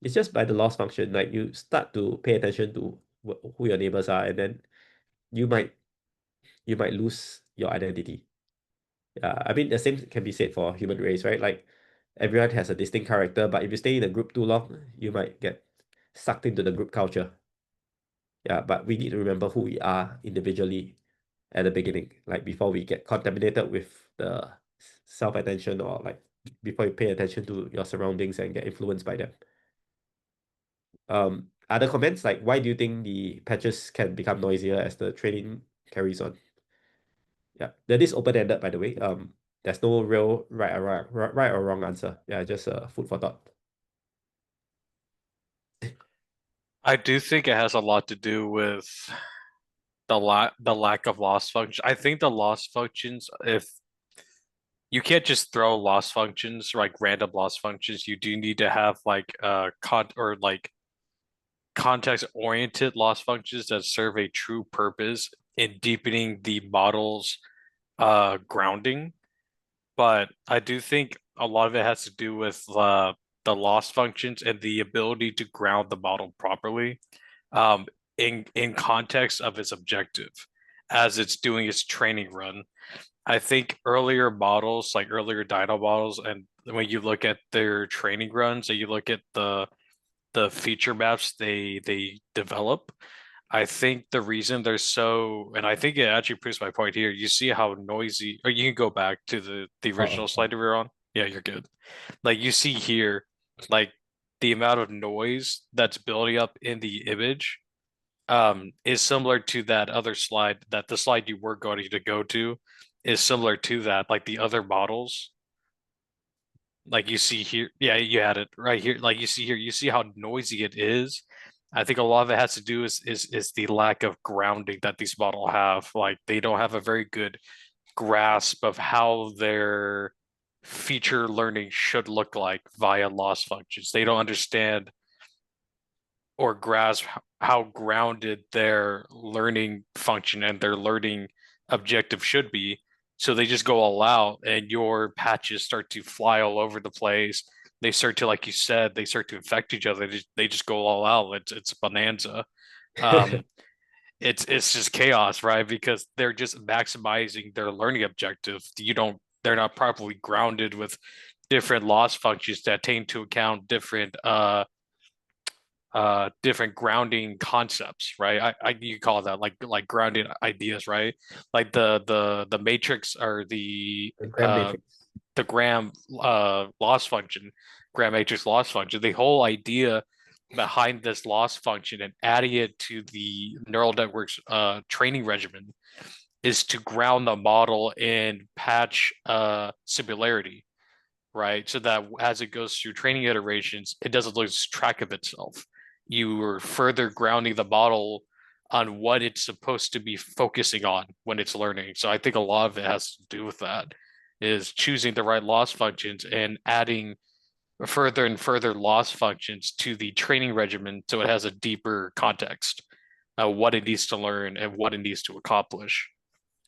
it's just by the loss function, like you start to pay attention to who your neighbors are, and then you might lose your identity. Yeah, I mean the same can be said for human race, right? Like everyone has a distinct character, but if you stay in a group too long, you might get sucked into the group culture. Yeah, but we need to remember who we are individually at the beginning, like before we get contaminated with the self-attention, or like before you pay attention to your surroundings and get influenced by them. Other comments, like why do you think the patches can become noisier as the training carries on? Yeah, that is open-ended, by the way. There's no real right or wrong answer. Yeah, just food for thought. I do think it has a lot to do with the lack of loss function. I think the loss functions, if you can't just throw loss functions, like random loss functions, you do need to have like context oriented loss functions that serve a true purpose in deepening the model's grounding. But I do think a lot of it has to do with the loss functions and the ability to ground the model properly um, in context of its objective as it's doing its training run. I think earlier models, like earlier DINO models, and when you look at their training runs and you look at the feature maps they develop, I think the reason they're so, and I think it actually proves my point here. You see how noisy, or you can go back to the original slide we were on. Yeah, you're good. Like you see here, like the amount of noise that's building up in the image is similar to that other slide, that the slide you were going to go to is similar to that, like the other models. Like you see here, yeah, you had it right here. Like you see here, you see how noisy it is. I think a lot of it has to do is the lack of grounding that these models have. Like they don't have a very good grasp of how their feature learning should look like via loss functions. They don't understand or grasp how grounded their learning function and their learning objective should be. So they just go all out, and your patches start to fly all over the place. They start to, like you said, they start to infect each other. They just go all out. It's bonanza. Um, it's just chaos, right? Because they're just maximizing their learning objective. They're not properly grounded with different loss functions that take into account different grounding concepts, right? You call that like grounding ideas, right? Like the matrix, or The gram matrix. the gram loss function, gram matrix loss function. The whole idea behind this loss function and adding it to the neural networks training regimen is to ground the model in patch similarity. right? So that as it goes through training iterations, it doesn't lose track of itself. You are further grounding the model on what it's supposed to be focusing on when it's learning. So I think a lot of it has to do with that, is choosing the right loss functions and adding further and further loss functions to the training regimen so it has a deeper context, what it needs to learn and what it needs to accomplish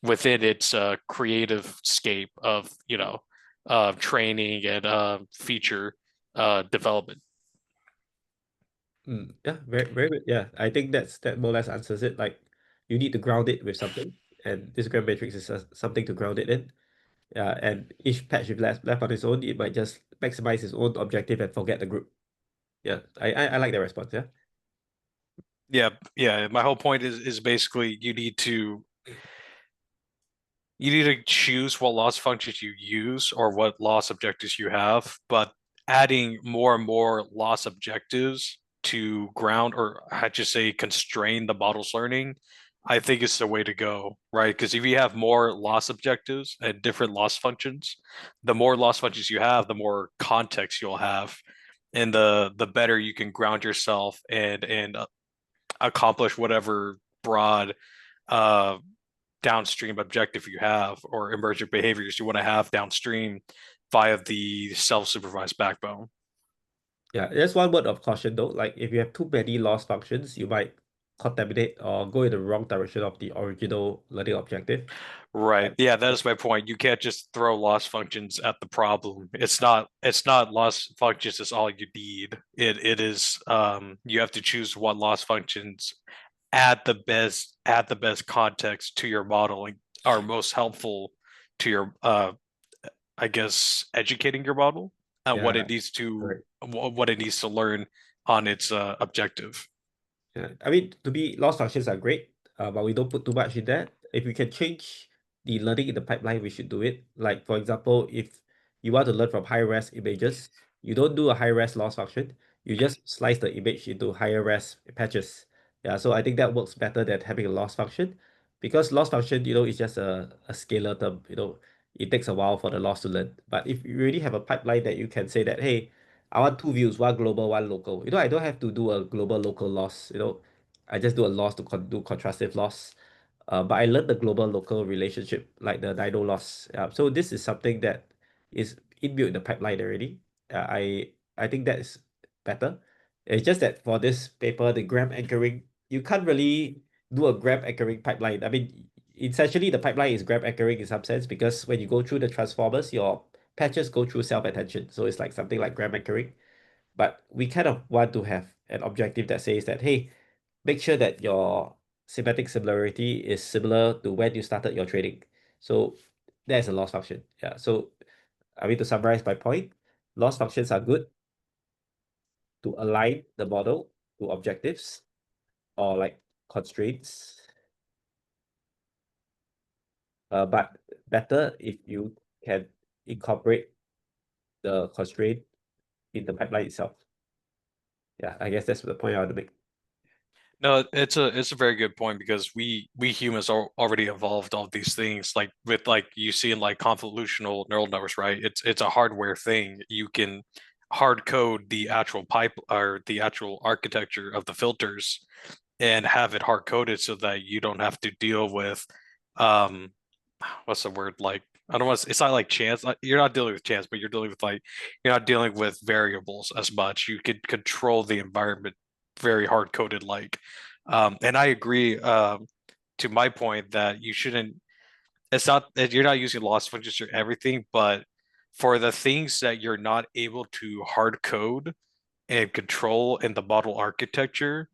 within its creative scape of, training and feature development. Yeah, very, very good. Yeah, I think that more or less answers it. Like, you need to ground it with something, and this gram matrix is something to ground it in. Yeah, and each patch if left on its own, it might just maximize its own objective and forget the group. Yeah, I like that response. Yeah. Yeah. My whole point is basically you need to choose what loss functions you use or what loss objectives you have, but adding more and more loss objectives to ground, or I just say constrain the model's learning, I think is the way to go, right? Because if you have more loss objectives and different loss functions, the more loss functions you have, the more context you'll have, and the better you can ground yourself and accomplish whatever broad uh downstream objective you have or emergent behaviors you want to have downstream via the self-supervised backbone. Yeah, there's one word of caution though. Like, if you have too many loss functions, you might contaminate or go in the wrong direction of the original learning objective. Right. Yeah, that is my point. You can't just throw loss functions at the problem. It's not loss functions is all you need. It is you have to choose what loss functions add the best context to your model and are most helpful to your I guess educating your model and Yeah, what it needs to correct. what it needs to learn on its objective. Yeah, I mean, to be loss functions are great, but we don't put too much in that. If we can change the learning in the pipeline, we should do it. Like, for example, if you want to learn from high-res images, you don't do a high-res loss function. You just slice the image into higher-res patches. Yeah, so I think that works better than having a loss function, because loss function, is just a scalar term. It takes a while for the loss to learn. But if you really have a pipeline that you can say that, hey, I want two views, one global, one local. I don't have to do a global local loss. I just do a loss to do contrastive loss. But I learned the global local relationship, like the DINO loss. So this is something that is inbuilt in the pipeline already. I think that is better. It's just that for this paper, the gram anchoring, you can't really do a gram anchoring pipeline. I mean, essentially the pipeline is gram anchoring in some sense, because when you go through the transformers, your patches go through self-attention. So it's like something like gram anchoring. But we kind of want to have an objective that says that, hey, make sure that your semantic similarity is similar to when you started your trading. So that's a loss function. Yeah. So I mean, to summarize my point, loss functions are good to align the model to objectives or like constraints. But better if you can incorporate the constraint in the pipeline itself. Yeah, I guess that's the point I want to make. No, it's a very good point because we humans are already evolved all these things like with like you see in like convolutional neural networks, right? It's a hardware thing. You can hard code the actual pipe or the actual architecture of the filters and have it hard coded so that you don't have to deal with um what's the word, like I don't want to, it's not like chance, you're not dealing with chance, but you're dealing with like you're not dealing with variables as much. You could control the environment very hard coded like and I agree to my point that you shouldn't, it's not that you're not using loss functions for everything, but for the things that you're not able to hard code and control in the model architecture,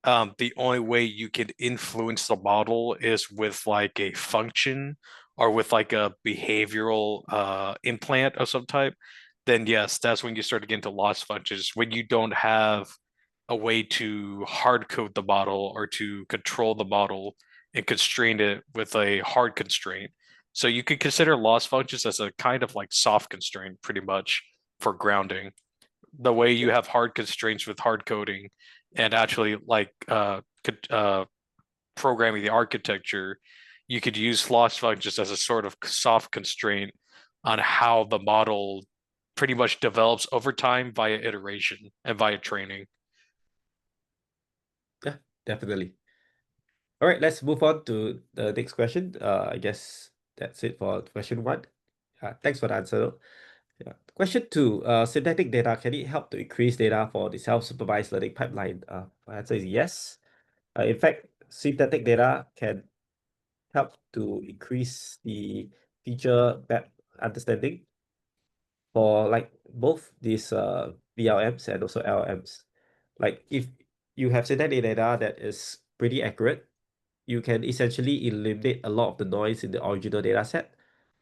the only way you can influence the model is with like a function or with like a behavioral implant of some type. Then yes, that's when you start to get into loss functions, when you don't have a way to hard code the model or to control the model and constrain it with a hard constraint. So you could consider loss functions as a kind of like soft constraint pretty much for grounding. The way you have hard constraints with hard coding and actually like programming the architecture, you could use loss functions as a sort of soft constraint on how the model pretty much develops over time via iteration and via training. Yeah, definitely. All right, let's move on to the next question. I guess that's it for question 1. Thanks for the answer, though. Yeah. Question 2, synthetic data, can it help to increase data for the self-supervised learning pipeline? My answer is yes. In fact, synthetic data can help to increase the feature map understanding for like both these VLMs and also LLMs. Like if you have synthetic data that is pretty accurate, you can essentially eliminate a lot of the noise in the original data set,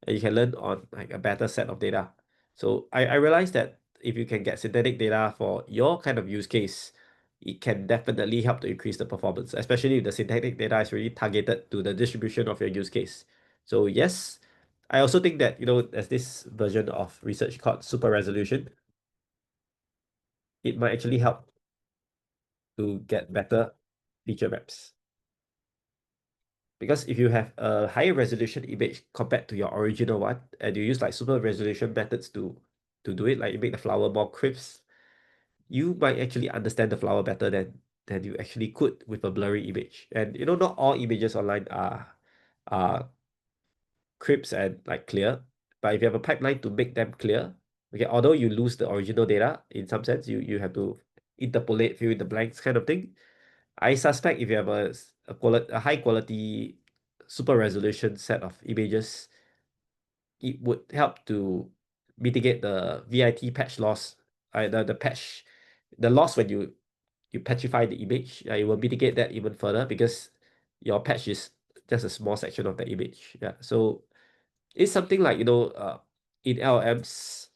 and you can learn on like a better set of data. So I realized that if you can get synthetic data for your kind of use case, it can definitely help to increase the performance, especially if the synthetic data is really targeted to the distribution of your use case. So yes, I also think that, there's this version of research called super resolution. It might actually help to get better feature maps. Because if you have a higher resolution image compared to your original one, and you use like super resolution methods to do it, like you make the flower more crisp, you might actually understand the flower better than you actually could with a blurry image. And not all images online are crisp and like clear, but if you have a pipeline to make them clear, okay, although you lose the original data in some sense, you have to interpolate, fill in the blanks kind of thing. I suspect if you have a high quality super resolution set of images, it would help to mitigate the VIT patch loss. The loss when you patchify the image. It will mitigate that even further because your patch is just a small section of the image. Yeah, so it's something like in LLMs,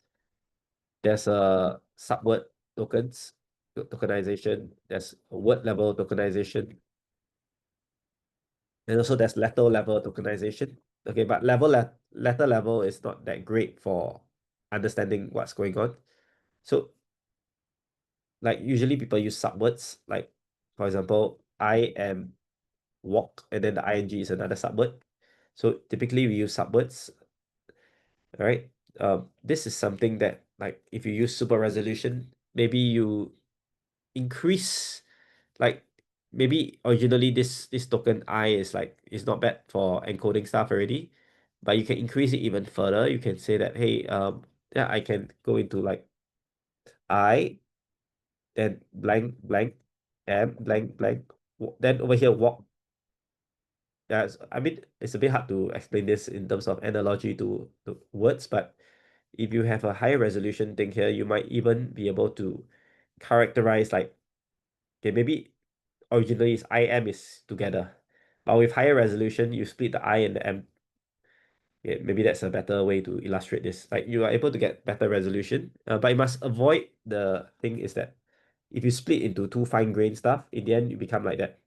there's a subword tokenization. There's a word level tokenization. And also there's letter level tokenization. Okay, but letter level is not that great for understanding what's going on. So like usually people use subwords, like for example, I am walk, and then the ing is another subword. So typically we use subwords, right? This is something that like if you use super resolution, maybe you increase, like maybe originally this token I is not bad for encoding stuff already, but you can increase it even further. You can say that, hey, yeah, I can go into like I, then blank blank, m blank blank, then over here walk. Yeah, I mean it's a bit hard to explain this in terms of analogy to words, but if you have a higher resolution thing here, you might even be able to characterize like, okay, maybe originally is I M is together, but with higher resolution, you split the I and the M. Yeah, maybe that's a better way to illustrate this. Like you are able to get better resolution, but you must avoid the thing is that if you split into too fine grained stuff, in the end you become like that.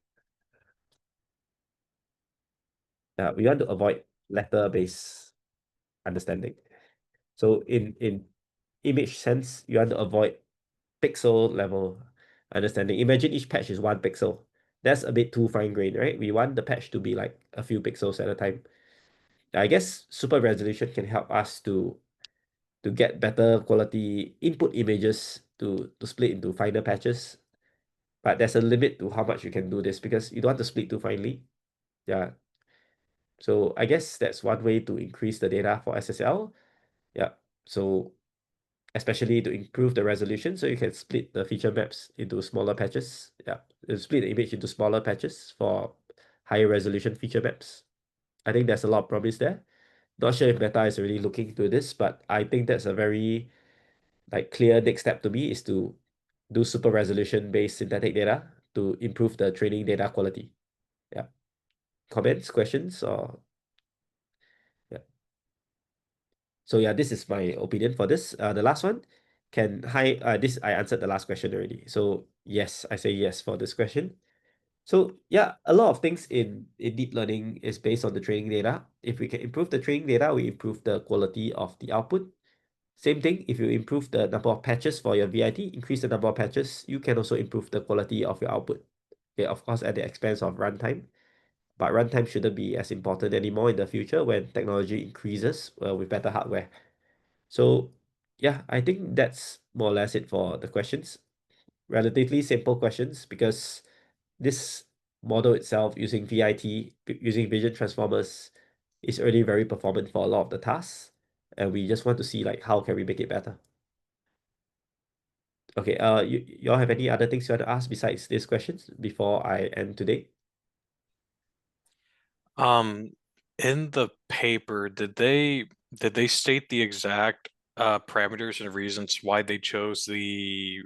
We want to avoid letter based understanding. So in image sense, you want to avoid pixel level understanding. Imagine each patch is 1 pixel. That's a bit too fine grained, right? We want the patch to be like a few pixels at a time. I guess super resolution can help us to get better quality input images to split into finer patches. But there's a limit to how much you can do this because you don't want to split too finely. Yeah. So I guess that's one way to increase the data for SSL. Yeah. So especially to improve the resolution, so you can split the feature maps into smaller patches. Yeah, you split the image into smaller patches for higher resolution feature maps. I think there's a lot of promise there. Not sure if Meta is really looking into this, but I think that's a very like clear next step to me is to do super resolution based synthetic data to improve the training data quality. Yeah. Comments, questions, or yeah. So yeah, this is my opinion for this. The last one, this I answered the last question already. So yes, I say yes for this question. So yeah, a lot of things in deep learning is based on the training data. If we can improve the training data, we improve the quality of the output. Same thing, if you improve the number of patches for your VIT, increase the number of patches, you can also improve the quality of your output. Okay, of course, at the expense of runtime. But runtime shouldn't be as important anymore in the future when technology increases with better hardware. So yeah, I think that's more or less it for the questions. Relatively simple questions because this model itself using VIT, using vision transformers, is already very performant for a lot of the tasks. And we just want to see like how can we make it better. Okay, y'all have any other things you want to ask besides these questions before I end today? In the paper, did they state the exact parameters and reasons why they chose the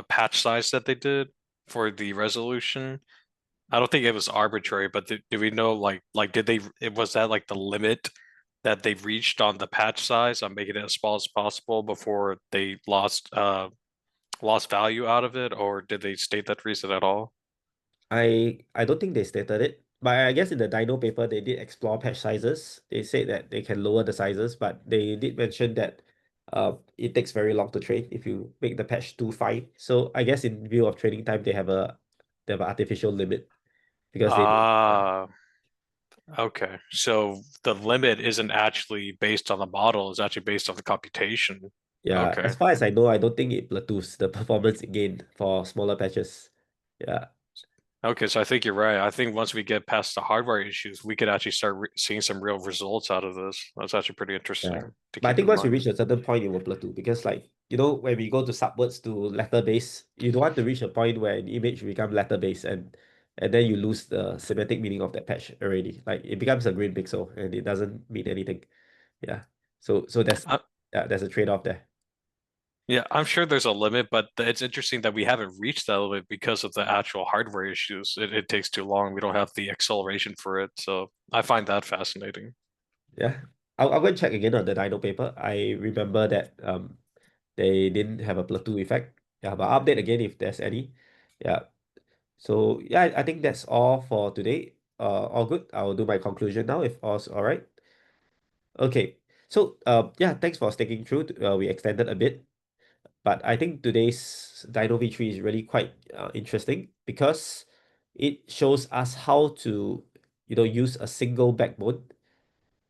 patch size that they did for the resolution? I don't think it was arbitrary, but do we know did they was that like the limit that they reached on the patch size on making it as small as possible before they lost value out of it, or did they state that reason at all? I don't think they stated it, but I guess in the DINO paper they did explore patch sizes. They said that they can lower the sizes, but they did mention that it takes very long to train if you make the patch too fine. So I guess in view of training time, they have an artificial limit because they Ah, okay. So the limit isn't actually based on the model, it's actually based on the computation. yeah. Okay. As far as I know, I don't think it plateaus the performance gain for smaller patches. Yeah. Okay, so I think you're right. I think once we get past the hardware issues, we could actually start seeing some real results out of this. That's actually pretty Yeah. interesting to But I keep think in once you mind. reach a certain point, it will plateau because, like, when we go to subwords to letter base, you don't want to reach a point where an image become letter base and then you lose the semantic meaning of that patch already. Like it becomes a green pixel and it doesn't mean anything. Yeah. So Uh, there's a trade-off there. yeah, I'm sure there's a limit, but it's interesting that we haven't reached that limit because of the actual hardware issues. It takes too long. We don't have the acceleration for it. So I find that fascinating. Yeah. I'll go and check again on the DINO paper. I remember that they didn't have a plateau effect. Yeah, but I'll update again if there's any. Yeah. So yeah, I think that's all for today. All good. I'll do my conclusion now if all's all right. Okay. So yeah, thanks for sticking through. We extended a bit, but I think today's DINOv3 is really quite interesting because it shows us how to use a single backbone.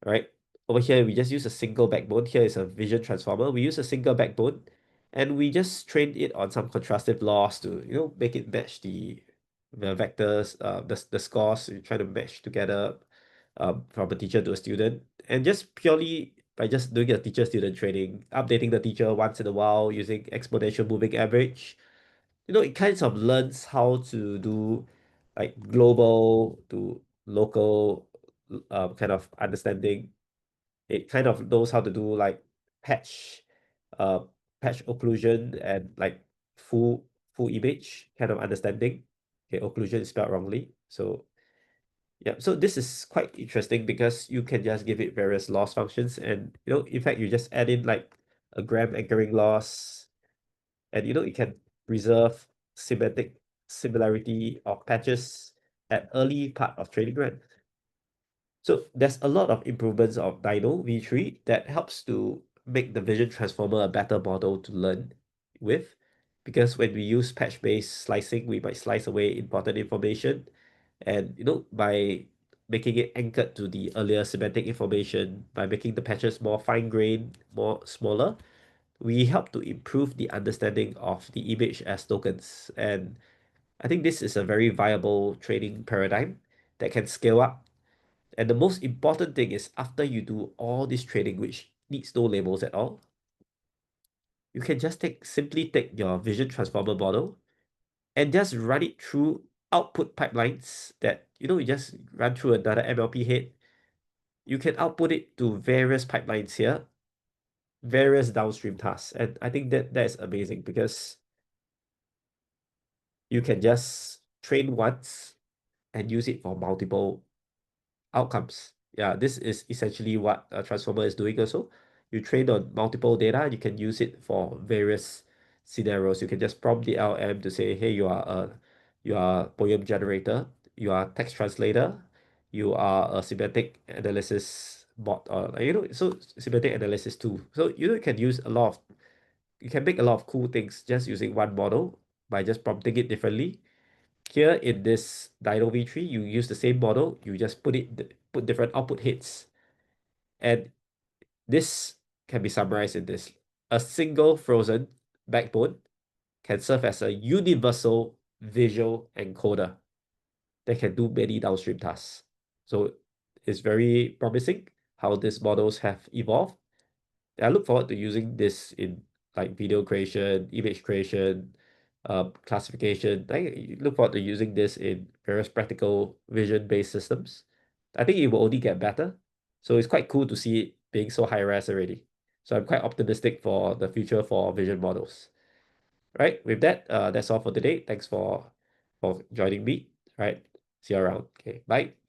Right? Over here, we just use a single backbone. Here is a vision transformer. We use a single backbone and we just trained it on some contrastive loss to, make it match the vectors, the scores we try to match together from a teacher to a student. And just purely by just doing a teacher-student training, updating the teacher once in a while using exponential moving average, it kind of learns how to do like global to local kind of understanding. It kind of knows how to do like patch uh patch occlusion and like full image kind of understanding. Okay, occlusion is spelled wrongly. So yeah, so this is quite interesting because you can just give it various loss functions and in fact you just add in like a gram anchoring loss and it can preserve semantic similarity of patches at early part of training run. So there's a lot of improvements of DINOv3 that helps to make the vision transformer a better model to learn with. Because when we use patch-based slicing, we might slice away important information. And by making it anchored to the earlier semantic information, by making the patches more fine-grained, more smaller, we help to improve the understanding of the image as tokens. And I think this is a very viable training paradigm that can scale up. And the most important thing is after you do all this training, which needs no labels at all, you can just simply take your vision transformer model and just run it through output pipelines that, you just run through another MLP head. You can output it to various pipelines here, various downstream tasks. And I think that is amazing because you can just train once and use it for multiple outcomes. Yeah, this is essentially what a transformer is doing also. You train on multiple data, you can use it for various scenarios. You can just prompt the LM to say, hey, you are a poem generator, you are a text translator, you are a semantic analysis bot, or so semantic analysis tool. So you can use you can make a lot of cool things just using one model by just prompting it differently. Here in this DINOv3, you use the same model, you just put different output hits. And this can be summarized in this. a single frozen backbone can serve as a universal visual encoder that can do many downstream tasks. So it's very promising how these models have evolved. I look forward to using this in like video creation, image creation, classification. I look forward to using this in various practical vision-based systems. I think it will only get better. So it's quite cool to see it being so high res already. So I'm quite optimistic for the future for vision models. Right, with that, that's all for today. Thanks for joining me. All right, see you around. Okay, bye.